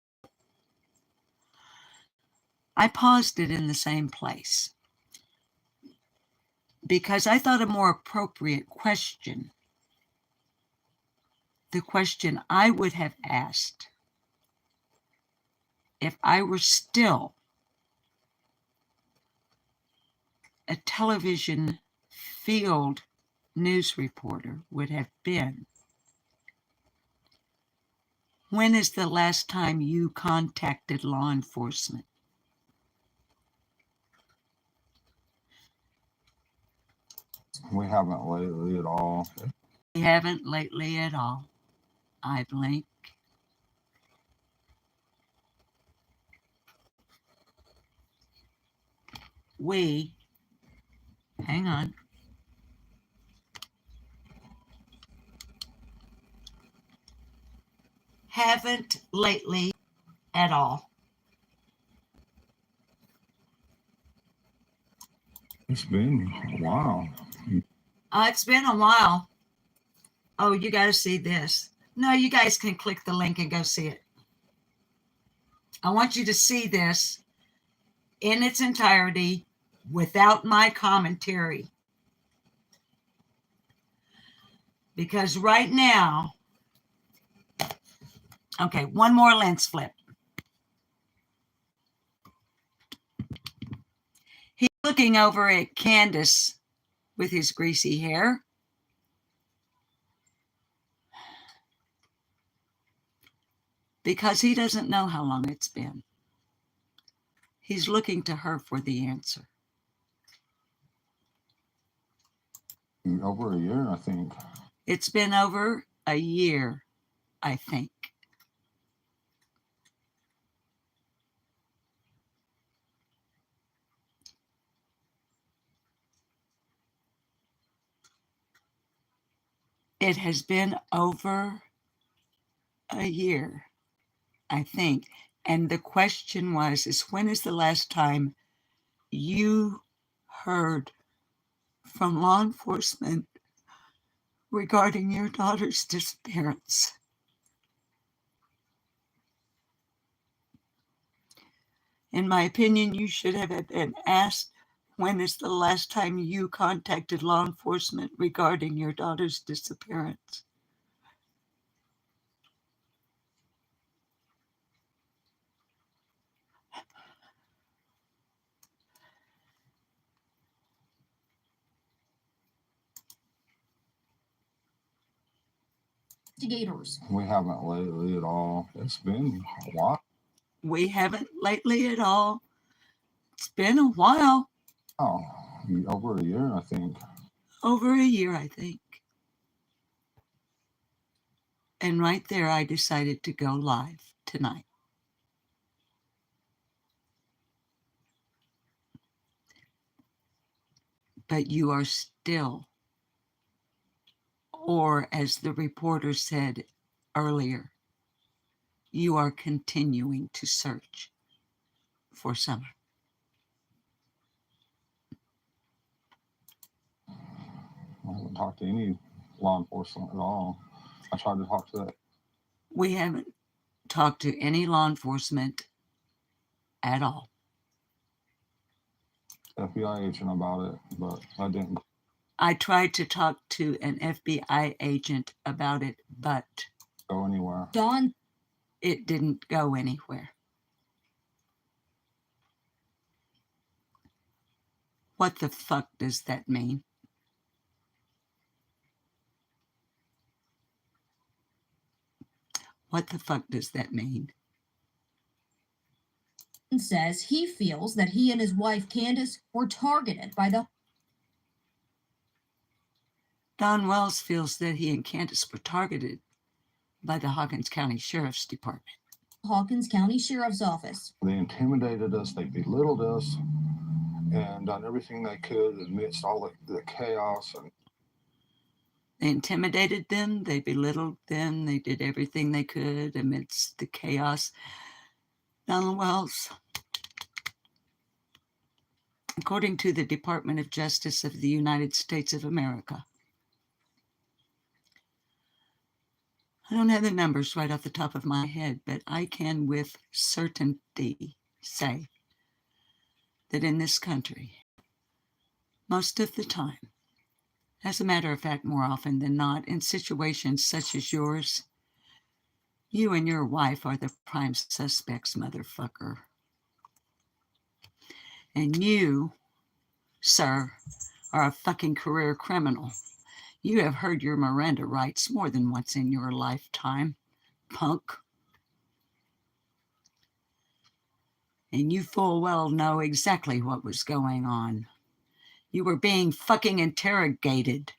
I paused it in the same place because I thought a more appropriate question, the question I would have asked if I were still a television field news reporter, would have been, When is the last time you contacted law enforcement? We haven't lately at all. We haven't lately at all. I blink. We, hang on. Haven't lately at all. It's been a while. It's been a while. Oh, you got to see this. No, you guys can click the link and go see it. I want you to see this in its entirety without my commentary. Because right now, okay, one more lens flip. He's looking over at Candace with his greasy hair. Because he doesn't know how long it's been. He's looking to her for the answer. Over a year, I think. It's been over a year, I think. It has been over a year, I think. And the question is when is the last time you heard from law enforcement regarding your daughter's disappearance? In my opinion, you should have been asked, when is the last time you contacted law enforcement regarding your daughter's disappearance? Investigators. We haven't lately at all. It's been a while. We haven't lately at all. It's been a while. Oh, over a year, I think. Over a year, I think. And right there, I decided to go live tonight. But you are still, or as the reporter said earlier, you are continuing to search for Summer. I haven't talked to any law enforcement at all. I tried to talk to that. We haven't talked to any law enforcement at all. FBI agent about it, but I didn't I tried to talk to an FBI agent about it, but go anywhere. Dawn. it didn't go anywhere. What the fuck does that mean? What the fuck does that mean? Says he feels that he and his wife Candace were targeted by the Don Wells feels that he and Candace were targeted by the Hawkins County Sheriff's Department. Hawkins County Sheriff's Office. They intimidated us, they belittled us, and done everything they could amidst all the chaos. And They intimidated them, they belittled them, they did everything they could amidst the chaos. Donald Wells, according to the Department of Justice of the United States of America, I don't have the numbers right off the top of my head, but I can with certainty say that in this country, most of the time, as a matter of fact, more often than not, in situations such as yours, you and your wife are the prime suspects, motherfucker. And you, sir, are a fucking career criminal. You have heard your Miranda rights more than once in your lifetime, punk. And you full well know exactly what was going on. You were being fucking interrogated,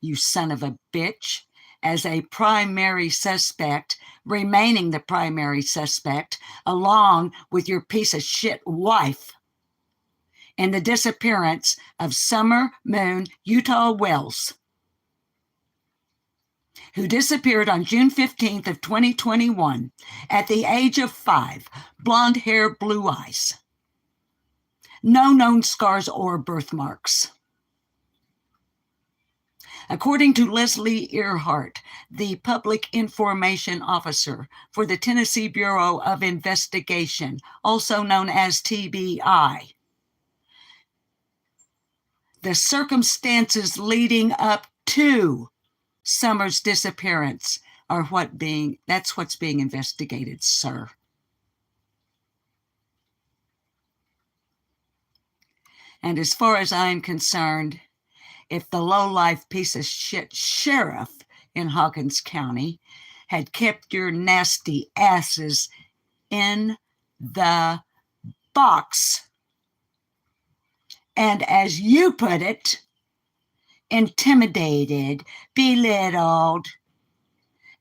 you son of a bitch, as a primary suspect, remaining the primary suspect, along with your piece of shit wife, in the disappearance of Summer Moon Utah Wells, who disappeared on June 15th of 2021 at the age of 5, blonde hair, blue eyes. No known scars or birthmarks. According to Leslie Earhart, the Public Information Officer for the Tennessee Bureau of Investigation, also known as TBI, the circumstances leading up to Summer's disappearance are that's what's being investigated, sir. And as far as I'm concerned, if the lowlife piece of shit sheriff in Hawkins County had kept your nasty asses in the box, and as you put it, intimidated, belittled,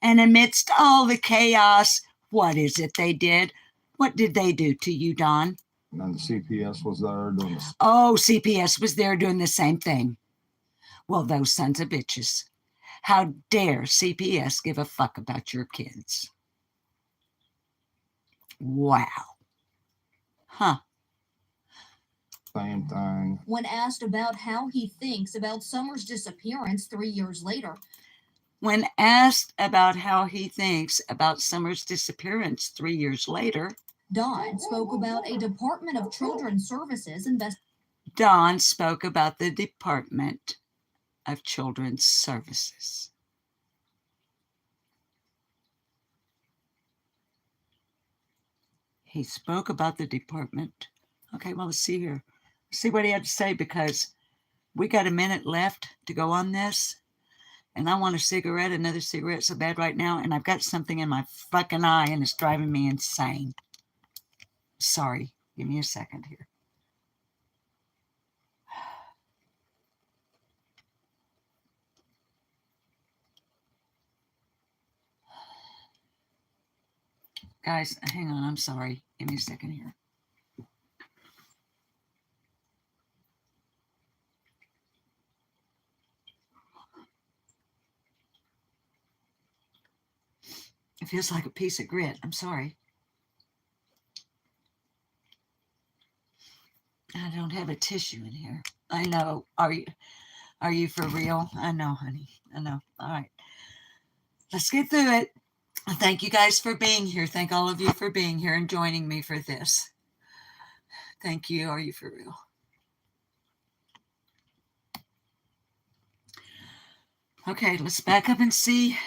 and amidst all the chaos, what is it they did? What did they do to you, Don? And the CPS was there doing this. Oh, CPS was there doing the same thing. Well, those sons of bitches. How dare CPS give a fuck about your kids? Wow. Huh. Same thing. When asked about how he thinks about Summer's disappearance 3 years later, When asked about how he thinks about Summer's disappearance 3 years later, Don spoke about a Department of Children's Services Don spoke about the Department of Children's Services. He spoke about the department. Okay, well, let's see here. See what he had to say, because we got a minute left to go on this. And I want another cigarette so bad right now. And I've got something in my fucking eye and it's driving me insane. Sorry, give me a second here. Guys, hang on, I'm sorry. Give me a second here. It feels like a piece of grit. I'm sorry. I don't have a tissue in here. I know. Are you for real? I know, honey. I know. All right. Let's get through it. Thank you guys for being here. Thank all of you for being here and joining me for this. Thank you. Are you for real? Okay, let's back up and see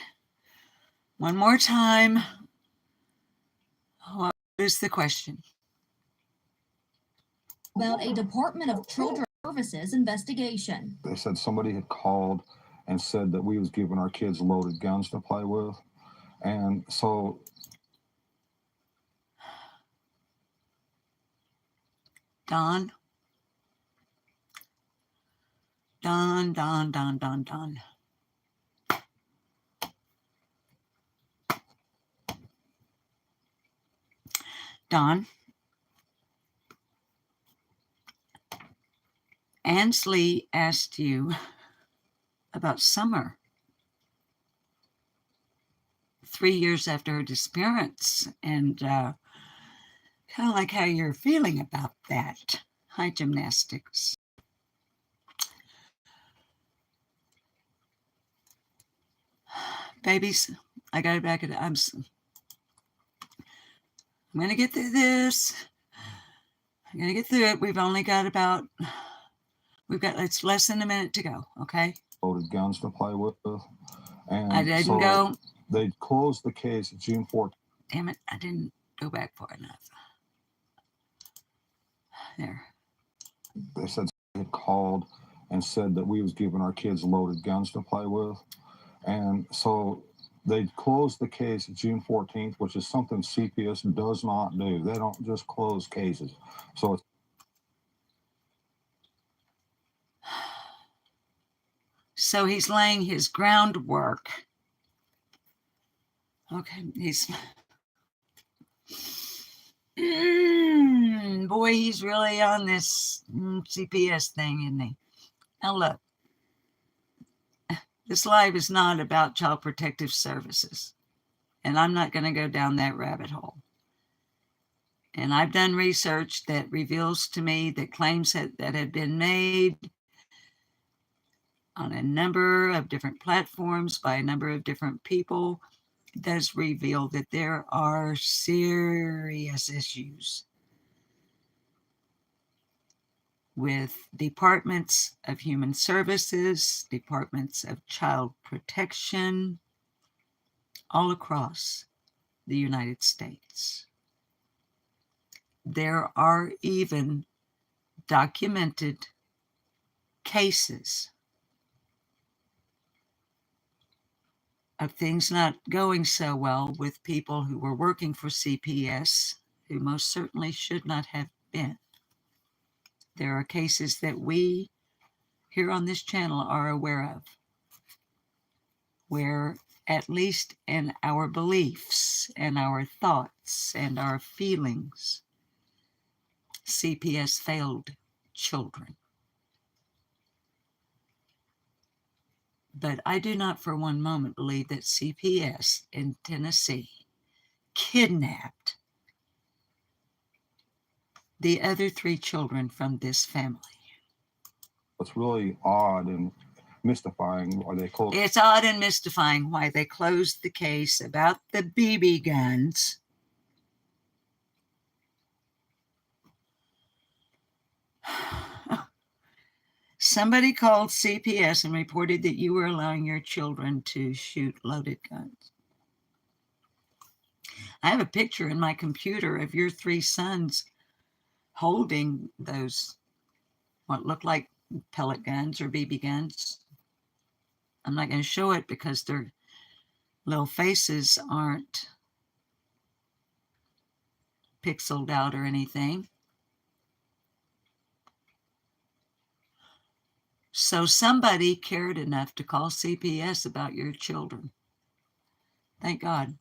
one more time. What is the question? about a Department of Children's Services investigation. They said somebody had called and said that we was giving our kids loaded guns to play with. And so Don. Don. Don. Ansley asked you about Summer 3 years after her disappearance, and kind of like how you're feeling about that. Hi, gymnastics. Babies, I got it back at I'm going to get through this. I'm going to get through it. It's less than a minute to go, okay? loaded guns to play with. And I didn't so go. They closed the case June 14th. Damn it, I didn't go back far enough. There. They said they had called and said that we was giving our kids loaded guns to play with. And so They closed the case June 14th, which is something CPS does not do. They don't just close cases. So it's So he's laying his groundwork. Okay, he's boy, he's really on this CPS thing, isn't he? Now look, this live is not about Child Protective Services, and I'm not going to go down that rabbit hole. And I've done research that reveals to me that claims that have been made on a number of different platforms by a number of different people does reveal that there are serious issues with departments of human services, departments of child protection, all across the United States. There are even documented cases of things not going so well with people who were working for CPS, who most certainly should not have been. There are cases that we here on this channel are aware of, where at least in our beliefs and our thoughts and our feelings, CPS failed children. But I do not for one moment believe that CPS in Tennessee kidnapped the other 3 children from this family. what's really odd and mystifying why they closed. It's odd and mystifying why they closed the case about the BB guns. Somebody called CPS and reported that you were allowing your children to shoot loaded guns. I have a picture in my computer of your 3 sons holding those, what look like pellet guns or BB guns. I'm not going to show it because their little faces aren't pixeled out or anything. So somebody cared enough to call CPS about your children. Thank God.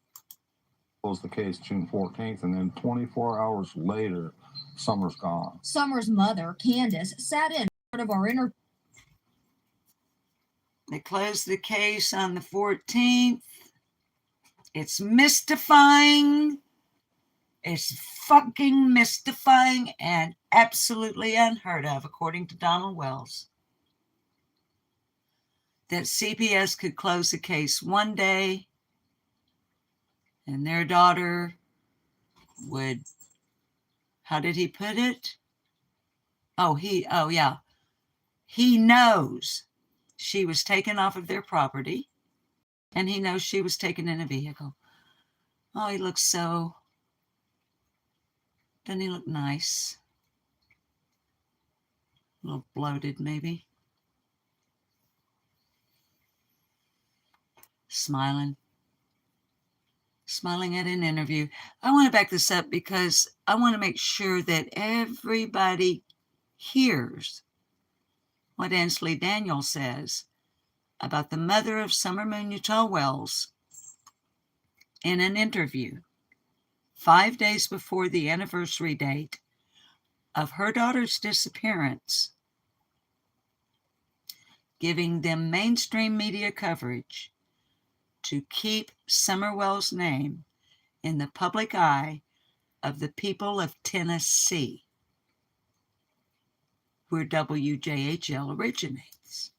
Closed the case June 14th, and then 24 hours later, Summer's gone. Summer's mother, Candace, sat in part of our interview. They closed the case on the 14th. It's mystifying. It's fucking mystifying and absolutely unheard of, according to Donald Wells, that CPS could close the case one day and their daughter would, how did he put it? He knows she was taken off of their property, and he knows she was taken in a vehicle. Oh, he looks so, doesn't he look nice? A little bloated, maybe. Smiling at an interview. I want to back this up because I want to make sure that everybody hears what Ansley Daniel says about the mother of Summer Moon Utah Wells in an interview 5 days before the anniversary date of her daughter's disappearance, giving them mainstream media coverage to keep Summer Wells' name in the public eye of the people of Tennessee, where WJHL originates.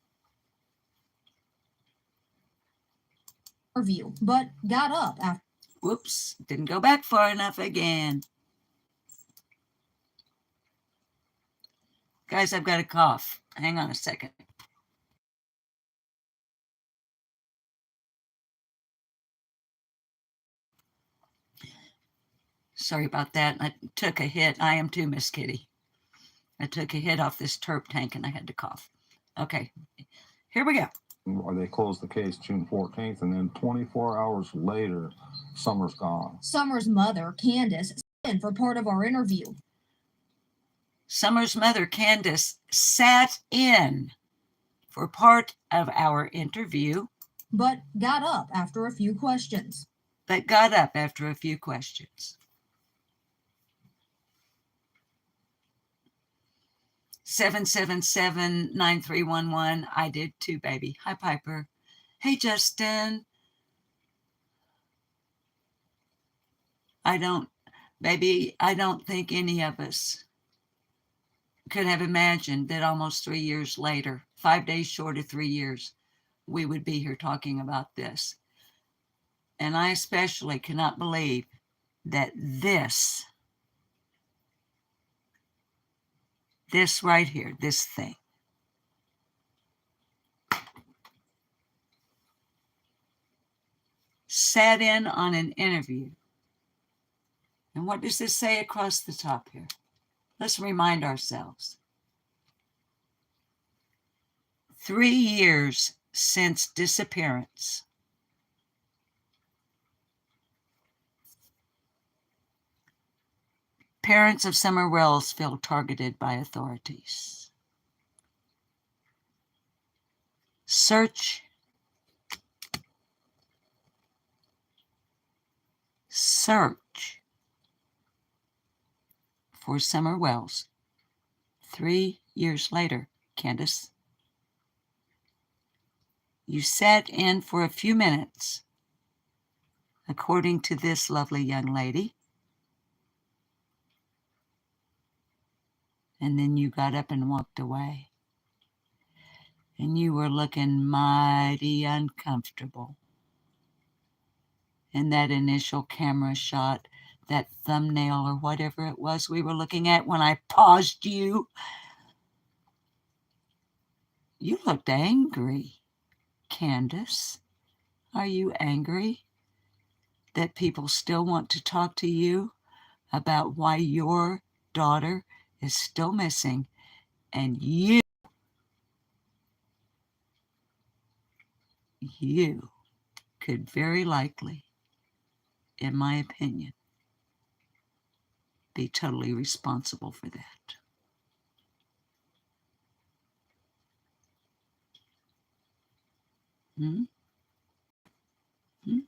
Interview, but got up after. Whoops, didn't go back far enough again. Guys, I've got a cough. Hang on a second. Sorry about that. I took a hit. I am too, Miss Kitty. I took a hit off this terp tank and I had to cough. Okay, here we go. They closed the case June 14th, and then 24 hours later, Summer's gone. Summer's mother, Candace, sat in for part of our interview. Summer's mother, Candace, sat in for part of our interview, but got up after a few questions. 777-9311. I did too, baby. Hi, Piper. Hey, Justin. I don't think any of us could have imagined that almost 3 years later, 5 days short of 3 years, we would be here talking about this. And I especially cannot believe that this right here, this thing, sat in on an interview. And what does this say across the top here? Let's remind ourselves. 3 years since disappearance. Parents of Summer Wells feel targeted by authorities. Search for Summer Wells. 3 years later, Candace, you sat in for a few minutes, according to this lovely young lady, and then you got up and walked away. And you were looking mighty uncomfortable. In that initial camera shot, that thumbnail or whatever it was we were looking at when I paused you, you looked angry. Candace, are you angry that people still want to talk to you about why your daughter is still missing and you could very likely, in my opinion, be totally responsible for that? Hmm? Hmm?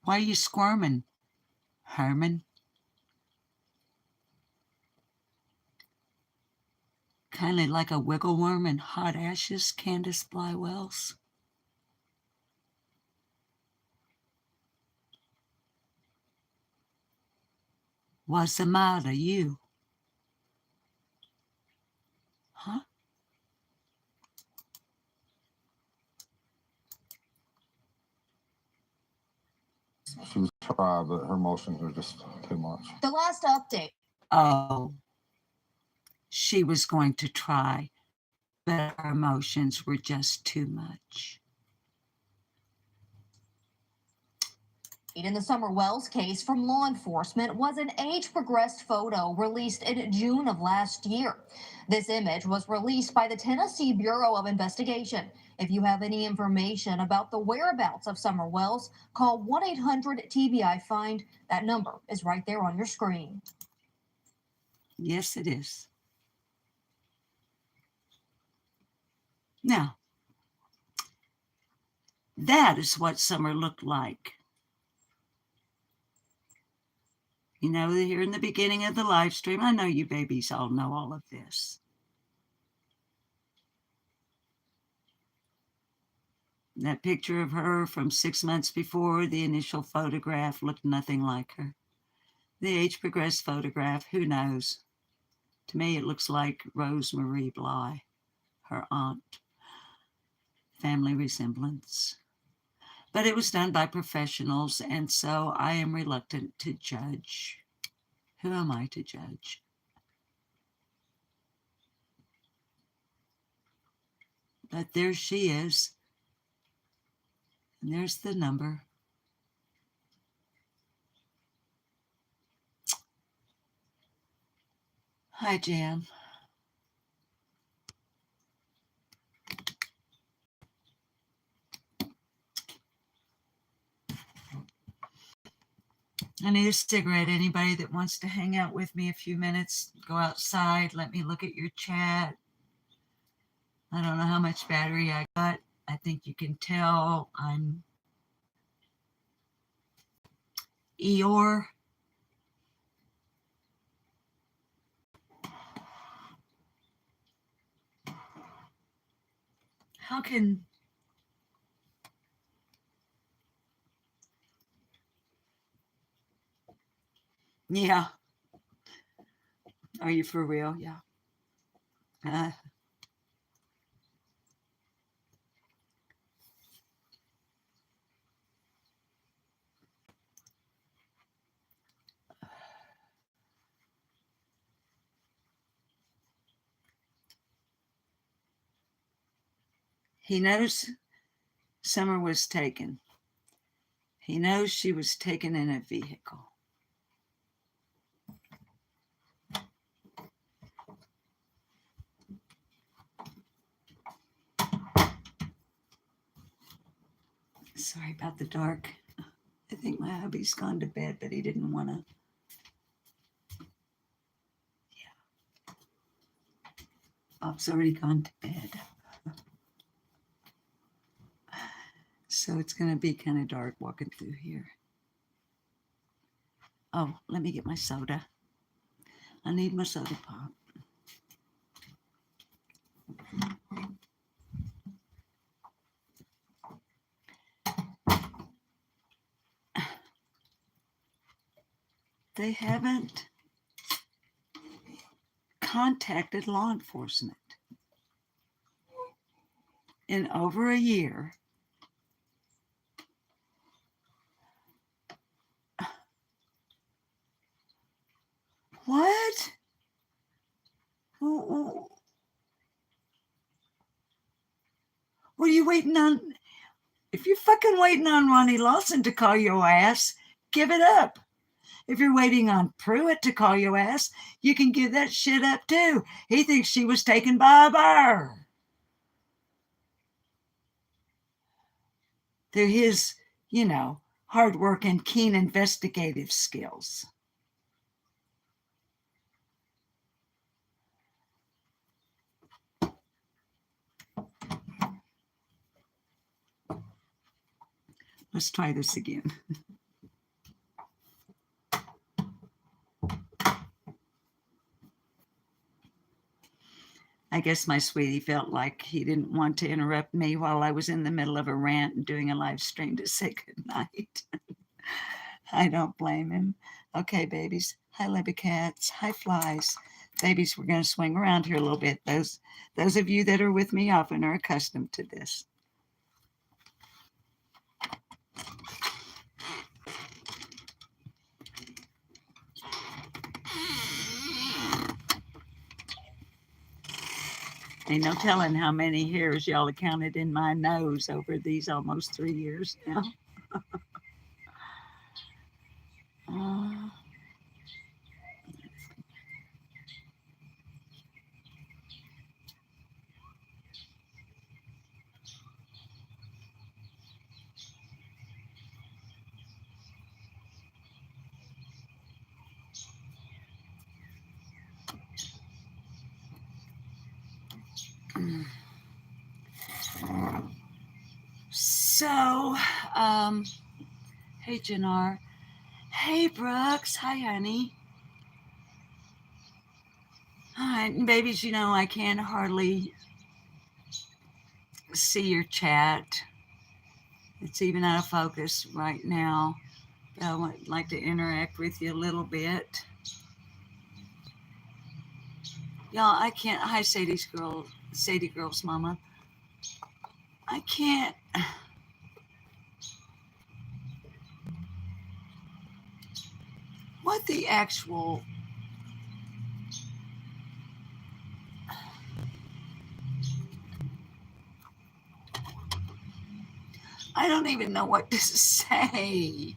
Why are you squirming, Herman? Kindly like a wiggle worm in hot ashes, Candace Blywells. What's the matter, you? Huh? She was tried, but her emotions were just too much. The last update. Oh, she was going to try, but her emotions were just too much. In the Summer Wells case from law enforcement was an age-progressed photo released in June of last year. This image was released by the Tennessee Bureau of Investigation. If you have any information about the whereabouts of Summer Wells, call 1-800-TBI-FIND. That number is right there on your screen. Yes, it is. Now, that is what Summer looked like. You know, here in the beginning of the live stream, I know you babies all know all of this. That picture of her from 6 months before the initial photograph looked nothing like her. The age-progressed photograph, who knows? To me, it looks like Rosemarie Bly, her aunt. Family resemblance. But it was done by professionals, and so I am reluctant to judge. Who am I to judge? But there she is. And there's the number. Hi, Jan. I need a cigarette. Anybody that wants to hang out with me a few minutes, go outside, let me look at your chat. I don't know how much battery I got. I think you can tell I'm Eeyore. How can yeah. Are you for real? Yeah. Uh, he knows Summer was taken. He knows she was taken in a vehicle. Sorry about the dark. I think my hubby's gone to bed, but he didn't want to. Yeah. Bob's already gone to bed. So it's going to be kind of dark walking through here. Oh, let me get my soda. I need my soda pop. They haven't contacted law enforcement in over a year. What? What are you waiting on? If you're fucking waiting on Ronnie Lawson to call your ass, give it up. If you're waiting on Pruitt to call your ass, you can give that shit up too. He thinks she was taken by a bear. Through his, hard work and keen investigative skills. Let's try this again. I guess my sweetie felt like he didn't want to interrupt me while I was in the middle of a rant and doing a live stream to say goodnight. I don't blame him. Okay, babies. Hi, Libby cats. Hi, flies. Babies, we're going to swing around here a little bit. Those of you that are with me often are accustomed to this. Ain't no telling how many hairs y'all have counted in my nose over these almost 3 years now. So, hey, Jannar. Hey, Brooks. Hi, honey. Hi, babies, I can't hardly see your chat. It's even out of focus right now. But I would like to interact with you a little bit. Y'all, I can't. Hi, Sadie Girl's mama. I can't. What the actual... I don't even know what to say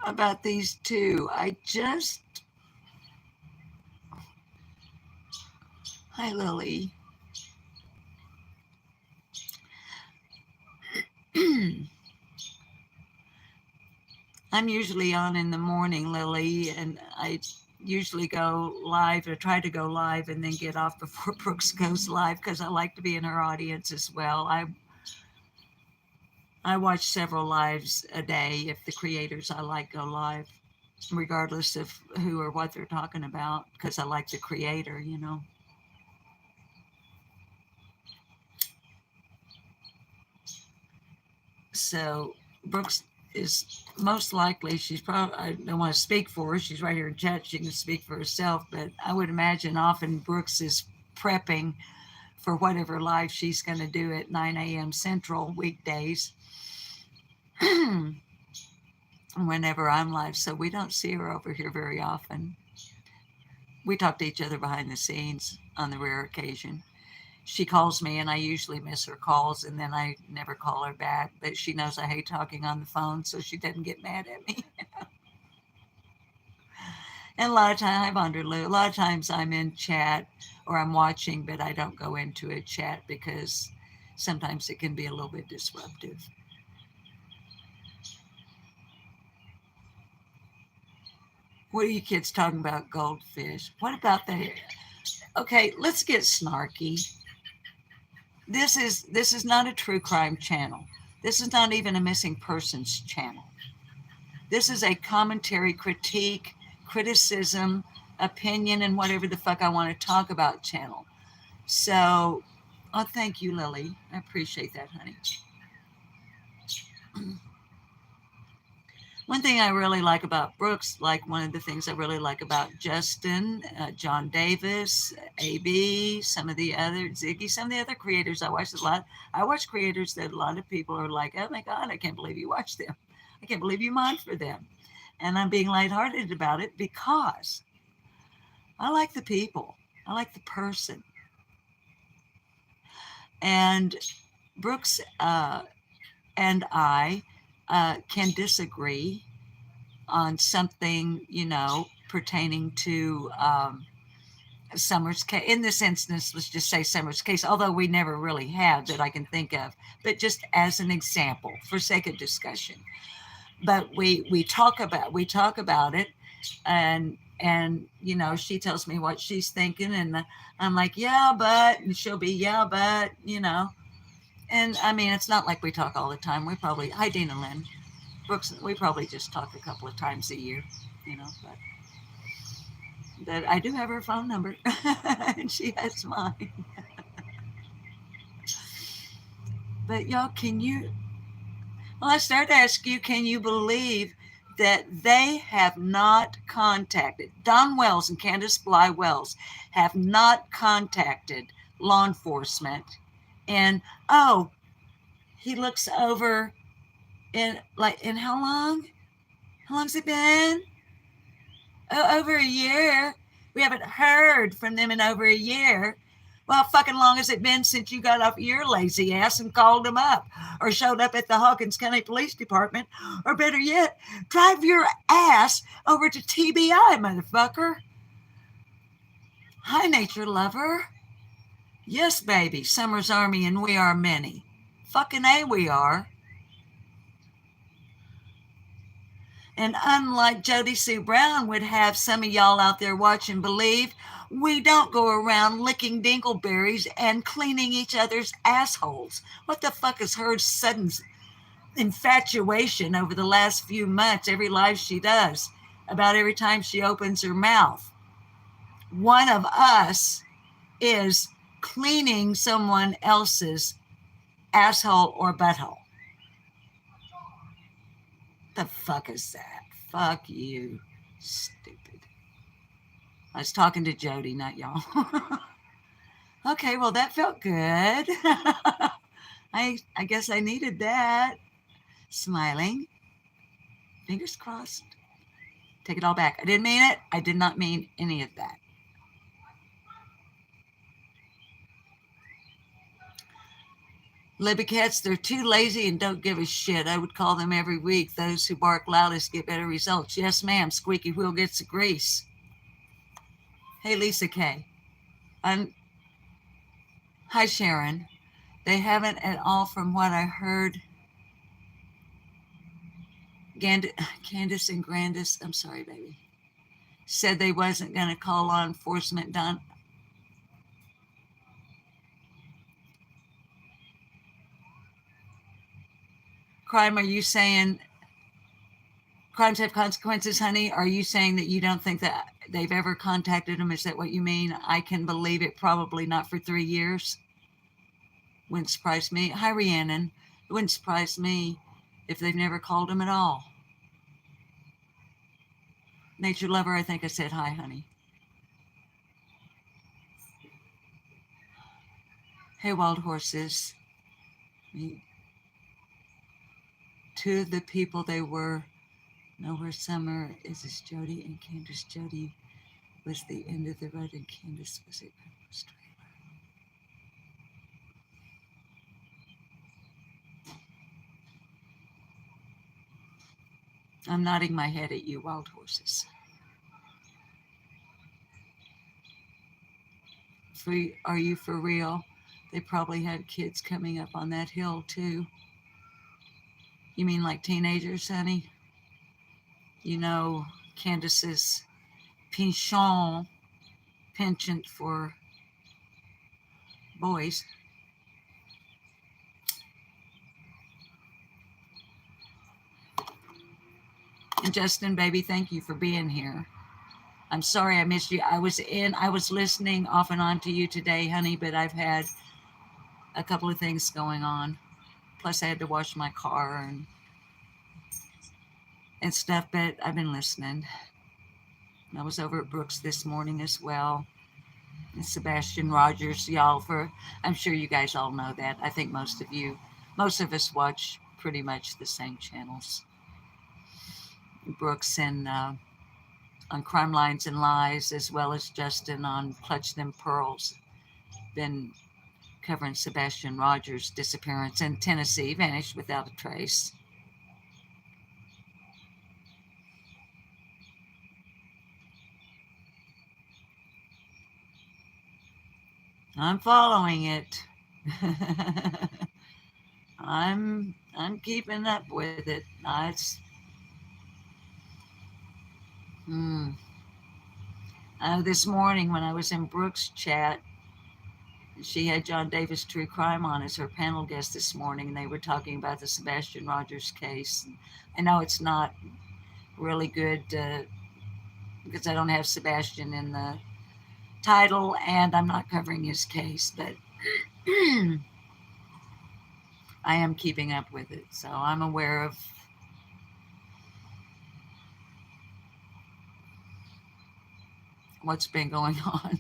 about these two. Hi, Lily. I'm usually on in the morning, Lily, and I usually go live or try to go live and then get off before Brooks goes live because I like to be in her audience as well. I watch several lives a day if the creators I like go live, regardless of who or what they're talking about, because I like the creator, you know. So Brooks is most likely, she's probably, I don't want to speak for her, she's right here in chat, she can speak for herself, but I would imagine often Brooks is prepping for whatever live she's going to do at 9 a.m. Central weekdays whenever I'm live. So we don't see her over here very often. We talk to each other behind the scenes on the rare occasion. She calls me and I usually miss her calls and then I never call her back, but she knows I hate talking on the phone, so she doesn't get mad at me. And a lot of times, hi Vonderloo, a lot of times I'm in chat or I'm watching, but I don't go into a chat because sometimes it can be a little bit disruptive. What are you kids talking about? Goldfish. What about that? Okay, let's get snarky. This is not a true crime channel. This is not even a missing persons channel. This is a commentary, critique, criticism, opinion, and whatever the fuck I want to talk about channel. So, oh, thank you, Lily. I appreciate that, honey. One thing I really like about Brooks, like one of the things I really like about Justin, John Davis, AB, some of the other, Ziggy, some of the other creators I watch a lot. I watch creators that a lot of people are like, oh my God, I can't believe you watch them. I can't believe you mod for them. And I'm being lighthearted about it because I like the people. I like the person. And Brooks and I can disagree on something, you know, pertaining to Summer's case. In this instance, let's just say Summer's case, although we never really have that I can think of, but just as an example for sake of discussion. But we talk about it, and you know, she tells me what she's thinking, and I'm like, yeah, but, and she'll be, yeah, but, you know. And I mean, it's not like we talk all the time. We probably, hi, Dina Lynn. Brooks, we probably just talk a couple of times a year, you know, but I do have her phone number and she has mine. But y'all, well, I started to ask you, can you believe that they have not contacted, Don Wells and Candace Bly Wells have not contacted law enforcement, and, oh, he looks over in how long? How long's it been? Oh, over a year. We haven't heard from them in over a year. Well, how fucking long has it been since you got off your lazy ass and called them up or showed up at the Hawkins County Police Department, or better yet, drive your ass over to TBI, motherfucker. Hi, nature lover. Yes, baby, Summer's Army and we are many. Fucking A, we are. And unlike Jody Sue Brown would have some of y'all out there watching believe, we don't go around licking dingleberries and cleaning each other's assholes. What the fuck is her sudden infatuation over the last few months, every live she does, about every time she opens her mouth? One of us is cleaning someone else's asshole or butthole. The fuck is that? Fuck you, stupid. I was talking to Jody, not y'all. Okay, well, that felt good. I guess I needed that. Smiling. Fingers crossed. Take it all back. I didn't mean it. I did not mean any of that. Libby cats, they're too lazy and don't give a shit. I would call them every week. Those who bark loudest get better results. Yes, ma'am. Squeaky wheel gets the grease. Hey, Lisa K. Hi, Sharon. They haven't at all, from what I heard. Candace and Grandis, I'm sorry, baby, said they wasn't going to call law enforcement. Done. Crime, are you saying crimes have consequences, honey? Are you saying that you don't think that they've ever contacted them? Is that what you mean? I can believe it, probably not for 3 years. Wouldn't surprise me. Hi, Rhiannon. It wouldn't surprise me if they've never called him at all. Nature lover, I think I said hi, honey. Hey, wild horses. Two of the people they were nowhere summer is this Jody and Candace. Jody was the end of the road and Candace was a trailer. I'm nodding my head at you, wild horses. Are you for real? They probably had kids coming up on that hill too. You mean like teenagers, honey? You know, Candace's penchant for boys. And Justin, baby, thank you for being here. I'm sorry I missed you. I was listening off and on to you today, honey, but I've had a couple of things going on. Plus I had to wash my car and stuff, but I've been listening. I was over at Brooks this morning as well. And Sebastian Rogers, y'all, I'm sure you guys all know that. I think most of us watch pretty much the same channels. Brooks and on Crime Lines and Lies, as well as Justin on Clutch Them Pearls. Been covering Sebastian Rogers' disappearance in Tennessee, vanished without a trace. I'm following it. I'm keeping up with it. This morning when I was in Brooks' chat, she had John Davis True Crime on as her panel guest this morning, and they were talking about the Sebastian Rogers case. I know it's not really good because I don't have Sebastian in the title and I'm not covering his case, but I am keeping up with it. So I'm aware of what's been going on.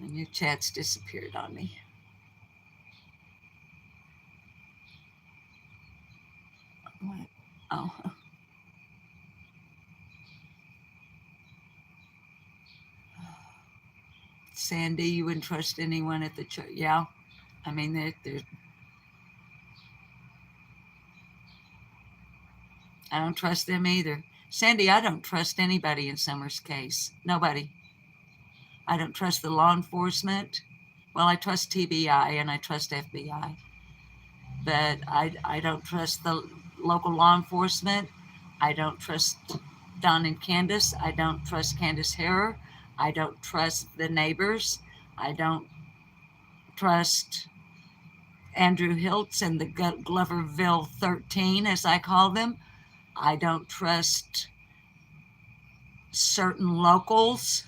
And your chat's disappeared on me. What? Oh. Sandy, you wouldn't trust anyone at the church. Yeah. I mean, they're I don't trust them either. Sandy, I don't trust anybody in Summer's case. Nobody. I don't trust the law enforcement. Well, I trust TBI and I trust FBI. But I don't trust the local law enforcement. I don't trust Don and Candace. I don't trust Candace Harrer. I don't trust the neighbors. I don't trust Andrew Hiltz and the Gloverville 13, as I call them. I don't trust certain locals,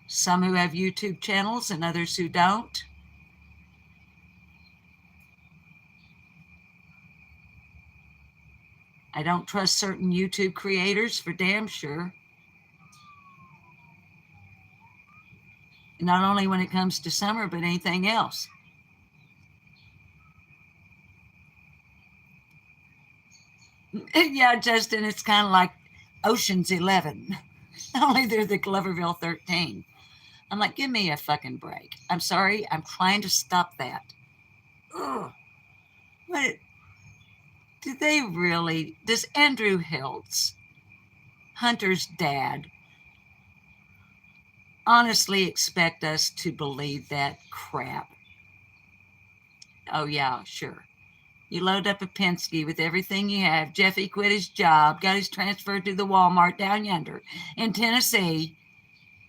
some who have YouTube channels and others who don't. I don't trust certain YouTube creators for damn sure. Not only when it comes to Summer, but anything else. Yeah, Justin, it's kind of like Ocean's 11. Only they're the Gloverville 13. I'm like, give me a fucking break. I'm sorry. I'm trying to stop that. Ugh. What? Did they really? Does Andrew Hiltz, Hunter's dad, honestly expect us to believe that crap? Oh, yeah, sure. You load up a Penske with everything you have. Jeffy quit his job, got his transfer to the Walmart down yonder in Tennessee,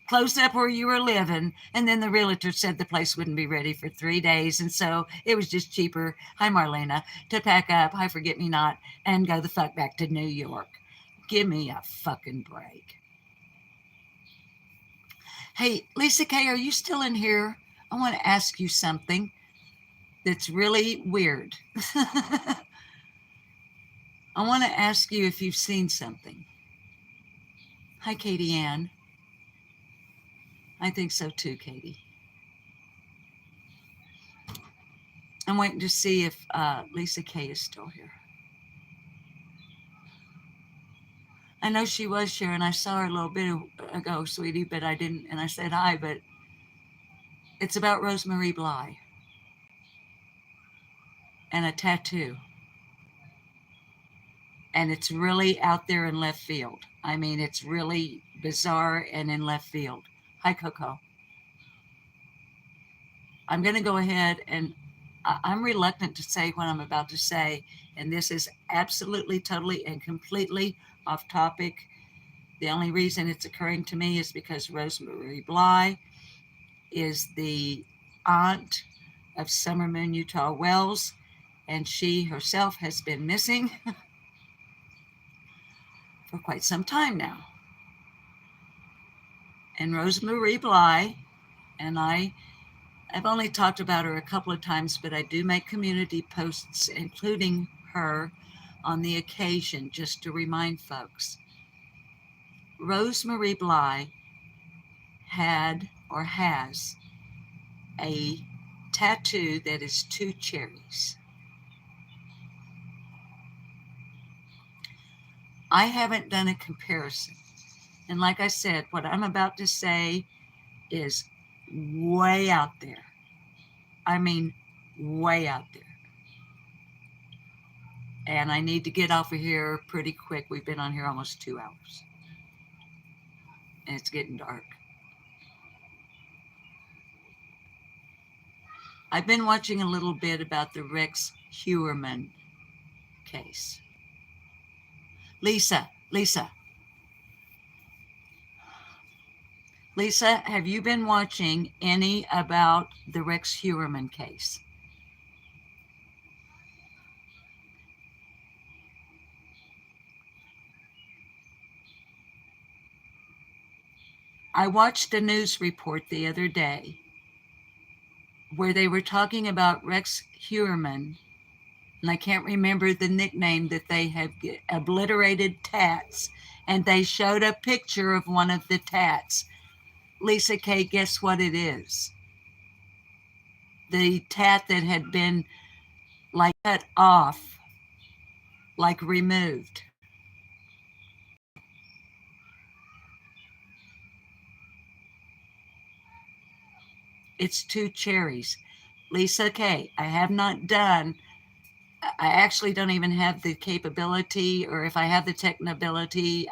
closed up where you were living, and then the realtor said the place wouldn't be ready for 3 days, and so it was just cheaper, hi Marlena, to pack up, hi forget-me-not, and go the fuck back to New York. Give me a fucking break. Hey, Lisa K, are you still in here? I want to ask you something that's really weird. I want to ask you if you've seen something. Hi, Katie Ann. I think so too, Katie. I'm waiting to see if Lisa K is still here. I know she was sharing. I saw her a little bit ago, sweetie, but I didn't, and I said hi, but it's about Rosemary Bly and a tattoo. And it's really out there in left field. I mean, it's really bizarre and in left field. Hi, Coco. I'm going to go ahead and I'm reluctant to say what I'm about to say. And this is absolutely, totally, and completely off topic. The only reason it's occurring to me is because Rosemary Bly is the aunt of Summer Moon Utah Wells, and she herself has been missing for quite some time now. And Rosemary Bly, and I've only talked about her a couple of times, but I do make community posts, including her, on the occasion, just to remind folks. Rosemary Bly had or has a tattoo that is 2 cherries. I haven't done a comparison. And like I said, what I'm about to say is way out there. I mean, way out there. And I need to get off of here pretty quick. We've been on here almost 2 hours. And it's getting dark. I've been watching a little bit about the Rex Heuermann case. Lisa, have you been watching any about the Rex Heuermann case? I watched a news report the other day where they were talking about Rex Heuermann, and I can't remember the nickname that they have, obliterated tats, and they showed a picture of one of the tats. Lisa K, guess what it is? The tat that had been like cut off, like removed. It's 2 cherries. Lisa K, I have not done, I actually don't even have the capability, or if I have the techno ability,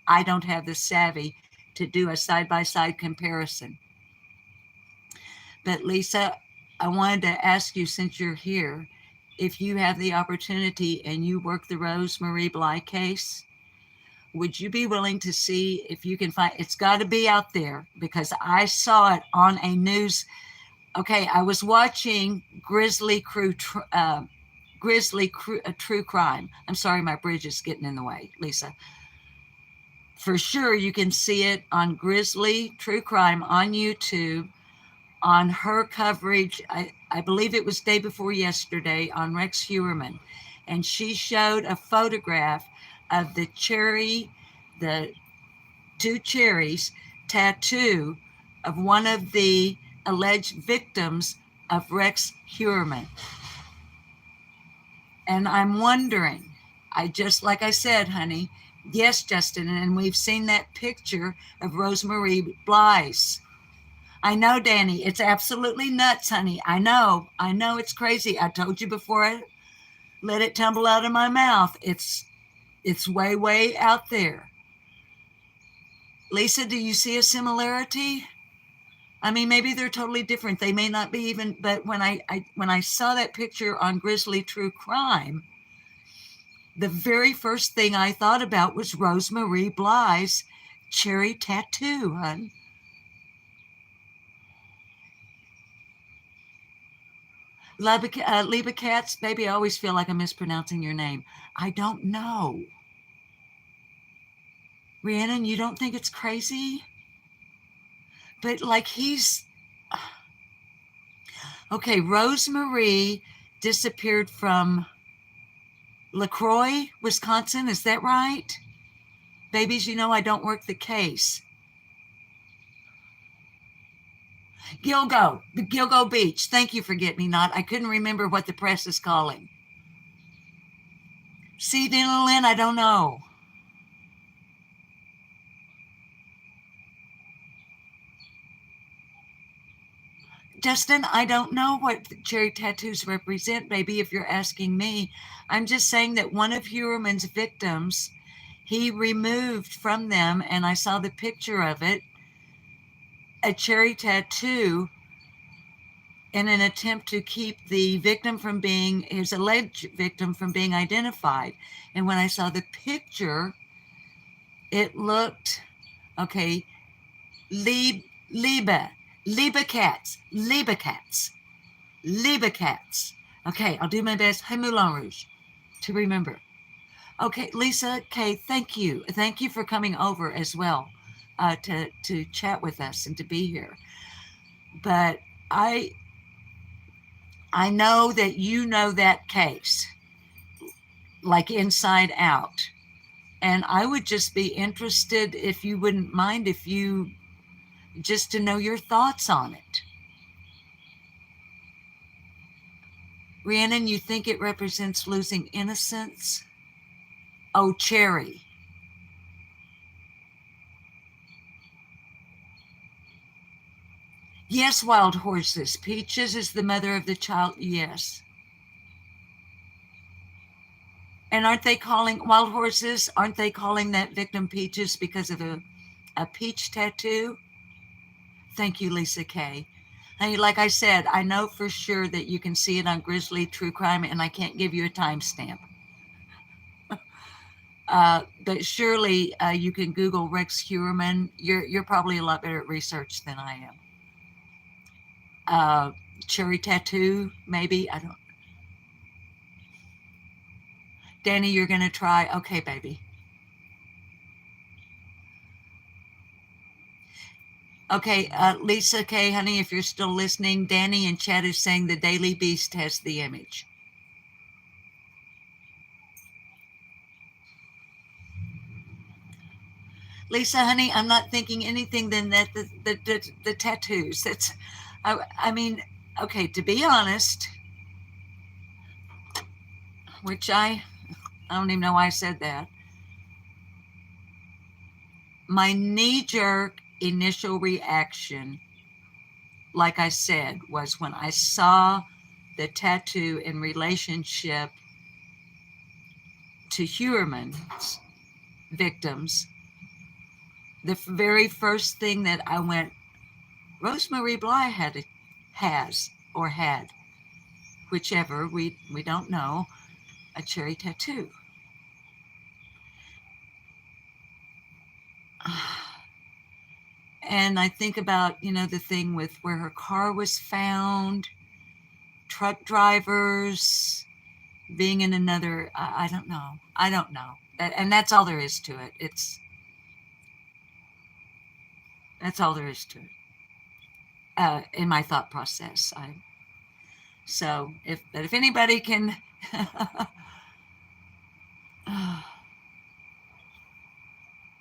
I don't have the savvy to do a side-by-side comparison. But Lisa, I wanted to ask you, since you're here, if you have the opportunity and you work the Rosemary Bly case, would you be willing to see if you can find, it's got to be out there, because I saw it on a news. Okay, I was watching True Crime. I'm sorry, my bridge is getting in the way, Lisa. For sure, you can see it on Grizzly True Crime on YouTube, on her coverage. I believe it was day before yesterday on Rex Heuermann. And she showed a photograph of the 2 cherries tattoo of one of the alleged victims of Rex Heuermann. And I'm wondering, like I said, honey, yes, Justin, and we've seen that picture of Rosemary Bly's. I know, Danny, it's absolutely nuts, honey. I know it's crazy. I told you before I let it tumble out of my mouth. It's way, way out there. Lisa, do you see a similarity? I mean, maybe they're totally different. They may not be even, but when I saw that picture on Grizzly True Crime, the very first thing I thought about was Rosemarie Bly's cherry tattoo, hun. Liba Katz, baby, I always feel like I'm mispronouncing your name. I don't know. Rhiannon, you don't think it's crazy? But like okay, Rosemarie disappeared from LaCroix, Wisconsin. Is that right? Babies, you know I don't work the case. Gilgo Beach. Thank you for getting me not. I couldn't remember what the press is calling. See, Dina Lynn, I don't know. Justin, I don't know what cherry tattoos represent, baby, if you're asking me. I'm just saying that one of Huerman's victims, he removed from them, and I saw the picture of it, a cherry tattoo in an attempt to keep the victim from being, his alleged victim, from being identified. And when I saw the picture, it looked, okay, Liebe Katz. Okay, I'll do my best. Hey, Moulin Rouge, to remember. Okay, Lisa K, thank you. Thank you for coming over as well to chat with us and to be here. But I know that you know that case, like inside out. And I would just be interested, if you wouldn't mind, if you, just to know your thoughts on it. Rhiannon, you think it represents losing innocence? Oh, cherry. Yes, wild horses. Peaches is the mother of the child. Yes. And aren't they calling wild horses? Aren't they calling that victim Peaches because of a peach tattoo? Thank you, Lisa K. Hey, like I said, I know for sure that you can see it on Grizzly True Crime, and I can't give you a timestamp. But surely you can Google Rex Huerman. You're probably a lot better at research than I am. Cherry tattoo, maybe. I don't. Danny, you're gonna try. Okay, baby. Okay, Lisa K, honey, if you're still listening, Danny in chat is saying the Daily Beast has the image. Lisa, honey, I'm not thinking anything than that. The tattoos. That's, I mean, okay. To be honest, which I don't even know why I said that. My knee-jerk initial reaction, like I said, was when I saw the tattoo in relationship to Huerman's victims. The very first thing that I went, Rosemarie Bly has or had, whichever, we don't know, a cherry tattoo. And I think about, the thing with where her car was found, truck drivers, being in another, I don't know. And that's all there is to it. That's all there is to it. In my thought process. So if anybody can,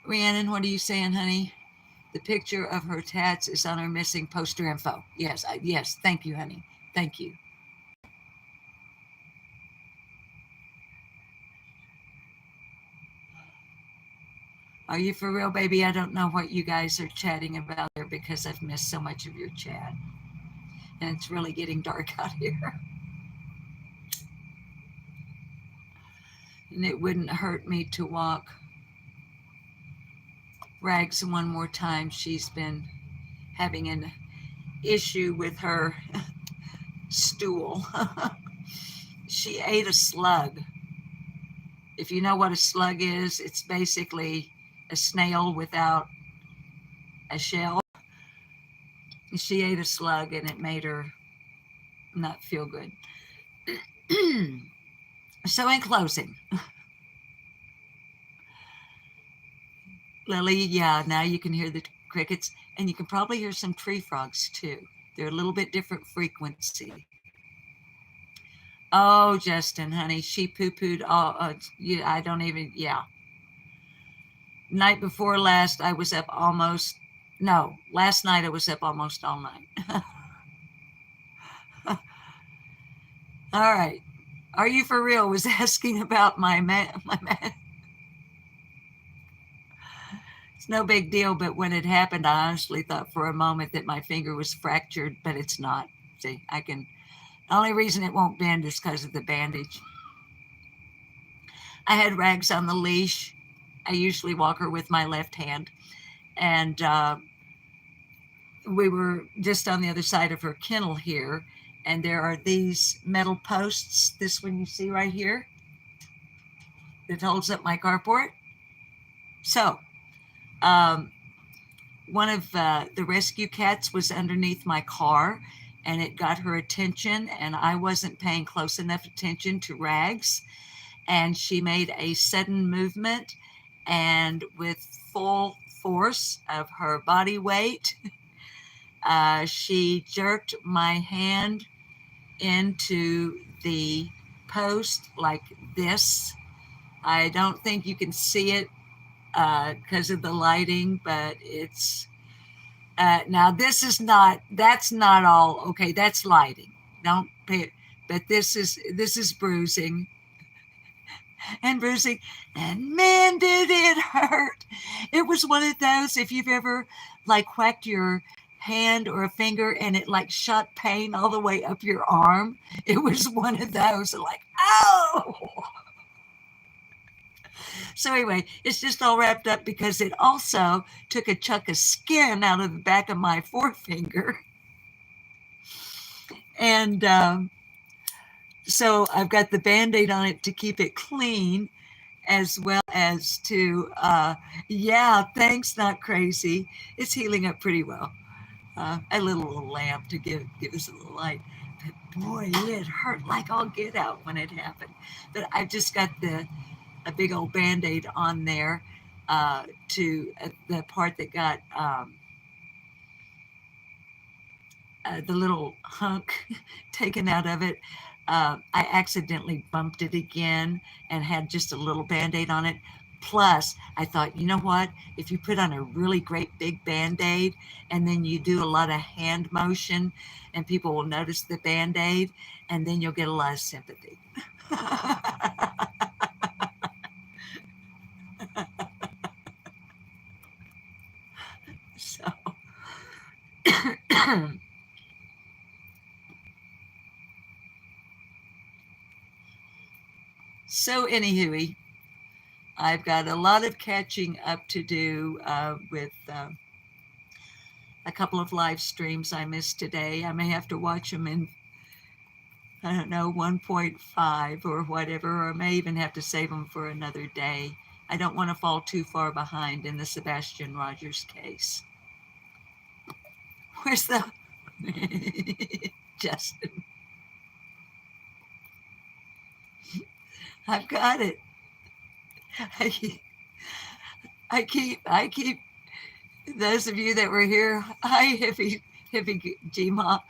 Rhiannon, what are you saying, honey? The picture of her tats is on her missing poster info. Yes, yes. Thank you, honey. Thank you. Are you for real, baby? I don't know what you guys are chatting about there because I've missed so much of your chat. And it's really getting dark out here. And it wouldn't hurt me to walk Rags one more time. She's been having an issue with her stool. She ate a slug. If you know what a slug is, it's basically a snail without a shell. She ate a slug and it made her not feel good. So in closing, Lily, yeah, now you can hear the crickets and you can probably hear some tree frogs too. They're a little bit different frequency. Oh, Justin, honey, she poo-pooed all, I don't even, yeah. Night before last, I was up almost, no, last night I was up almost all night. All right. Are you for real? Was asking about my man. It's no big deal, but when it happened, I honestly thought for a moment that my finger was fractured, but it's not. See, the only reason it won't bend is because of the bandage. I had Rags on the leash. I usually walk her with my left hand. And we were just on the other side of her kennel here. And there are these metal posts, this one you see right here, that holds up my carport. So, one of the rescue cats was underneath my car and it got her attention, and I wasn't paying close enough attention to Rags. And she made a sudden movement, and with full force of her body weight, she jerked my hand into the post like this. I don't think you can see it because of the lighting, but it's now that's not all okay. That's lighting. Don't pay it, but this is bruising and bruising, and man, did it hurt. It was one of those, if you've ever like whacked your hand or a finger and it like shot pain all the way up your arm. It was one of those, like, oh. So anyway, it's just all wrapped up because it also took a chunk of skin out of the back of my forefinger. And so I've got the Band-Aid on it to keep it clean, as well as to, yeah, thanks, not crazy. It's healing up pretty well. A little lamp to give us a little light. But boy, it hurt like all get out when it happened. But I've just got a big old Band-Aid on there to the part that got the little hunk taken out of it. I accidentally bumped it again and had just a little Band-Aid on it. Plus, I thought, you know what? If you put on a really great big Band-Aid and then you do a lot of hand motion, and people will notice the Band-Aid, and then you'll get a lot of sympathy. So, so anywho, I've got a lot of catching up to do with a couple of live streams I missed today. I may have to watch them in, I don't know, 1.5 or whatever, or may even have to save them for another day. I don't want to fall too far behind in the Sebastian Rogers case. Where's the Justin? I've got it. I keep those of you that were here. Hi, hippie Gma.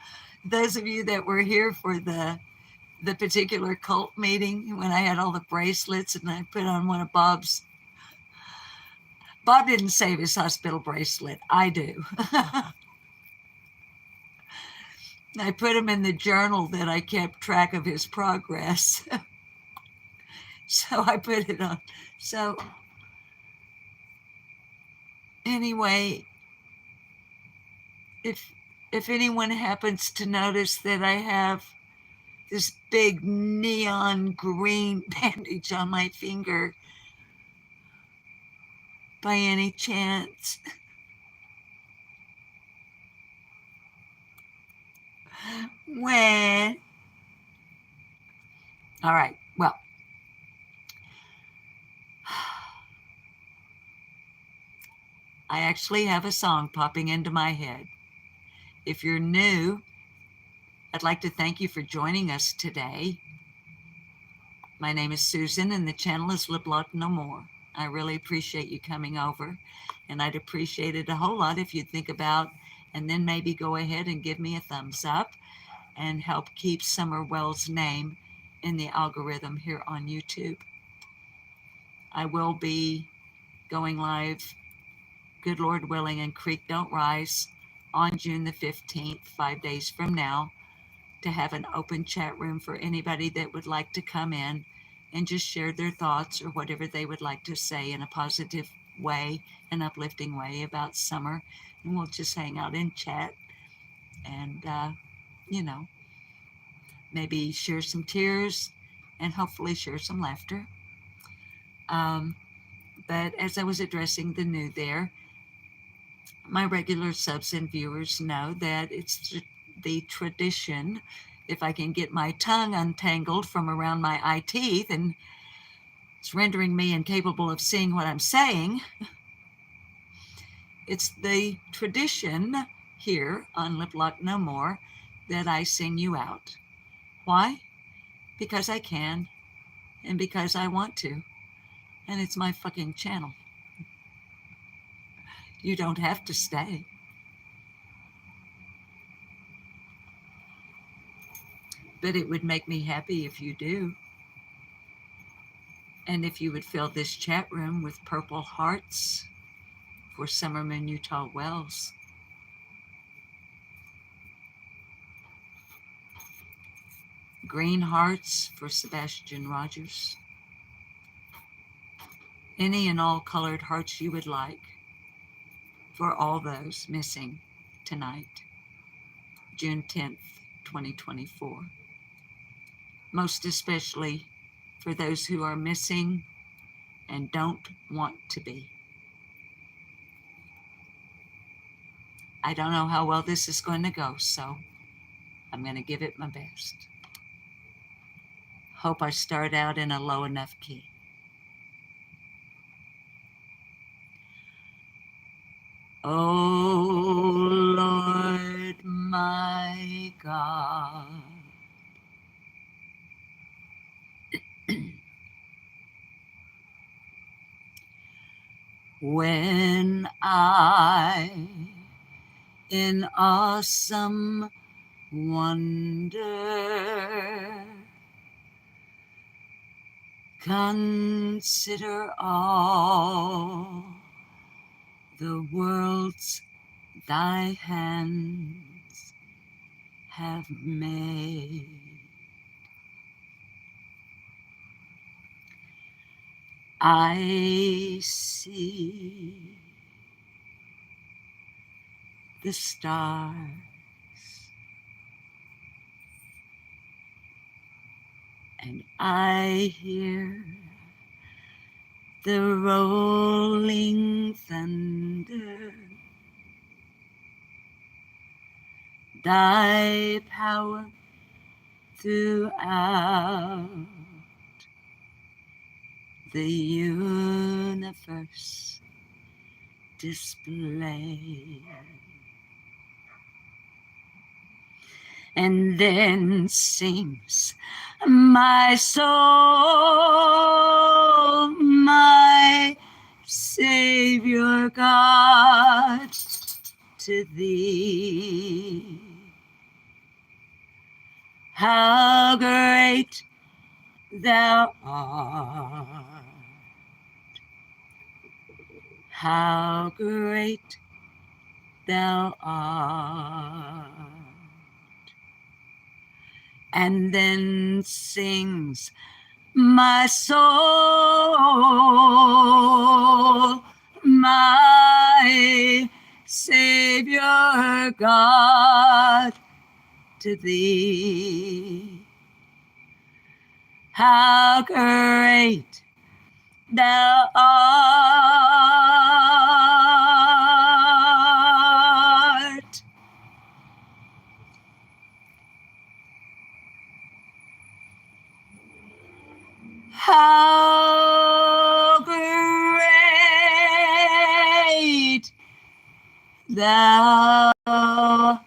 Those of you that were here for the particular cult meeting when I had all the bracelets and I put on one of Bob's. Bob didn't save his hospital bracelet. I do. I put him in the journal that I kept track of his progress. So I put it on. So anyway, if anyone happens to notice that I have this big neon green bandage on my finger, by any chance, When? All right. Well, I actually have a song popping into my head. If you're new, I'd like to thank you for joining us today. My name is Susan, and the channel is Live Love No More. I really appreciate you coming over, and I'd appreciate it a whole lot if you'd think about and then maybe go ahead and give me a thumbs up and help keep Summer Wells' name in the algorithm here on YouTube. I will be going live, good Lord willing, and Creek Don't Rise on June the 15th, 5 days from now, to have an open chat room for anybody that would like to come in and just share their thoughts or whatever they would like to say in a positive way, an uplifting way about summer. And we'll just hang out and chat and, maybe share some tears and hopefully share some laughter. But as I was addressing the new there, my regular subs and viewers know that it's the tradition, if I can get my tongue untangled from around my eye teeth and it's rendering me incapable of seeing what I'm saying, it's the tradition here on Lip Lock No More that I sing you out. Why? Because I can and because I want to. And it's my fucking channel. You don't have to stay. But it would make me happy if you do. And if you would fill this chat room with purple hearts for Summerman Utah Wells. Green hearts for Sebastian Rogers. Any and all colored hearts you would like for all those missing tonight, June 10th, 2024. Most especially for those who are missing and don't want to be. I don't know how well this is going to go, so I'm going to give it my best. Hope I start out in a low enough key. Oh Lord, my God, when I in awesome wonder consider all the worlds thy hands have made. I see the stars and I hear the rolling thunder. Thy power throughout the universe display. And then sings my soul, my Savior God, to thee. How great thou art, how great thou art. And then sings my soul, my Savior God, to thee. How great thou art. How great thou art.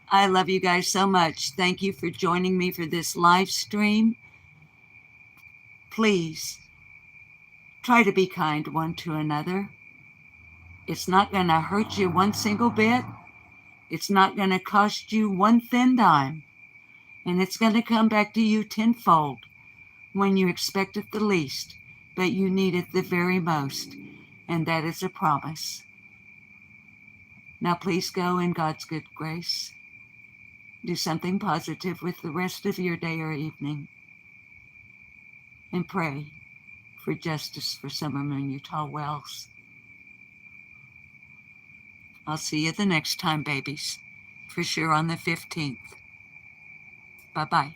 I love you guys so much. Thank you for joining me for this live stream. Please try to be kind one to another. It's not going to hurt you one single bit. It's not going to cost you one thin dime. And it's going to come back to you tenfold when you expect it the least, but you need it the very most. And that is a promise. Now please go in God's good grace. Do something positive with the rest of your day or evening. And pray for justice for Summer Moon Utah Wells. I'll see you the next time, babies. For sure on the 15th. Bye-bye.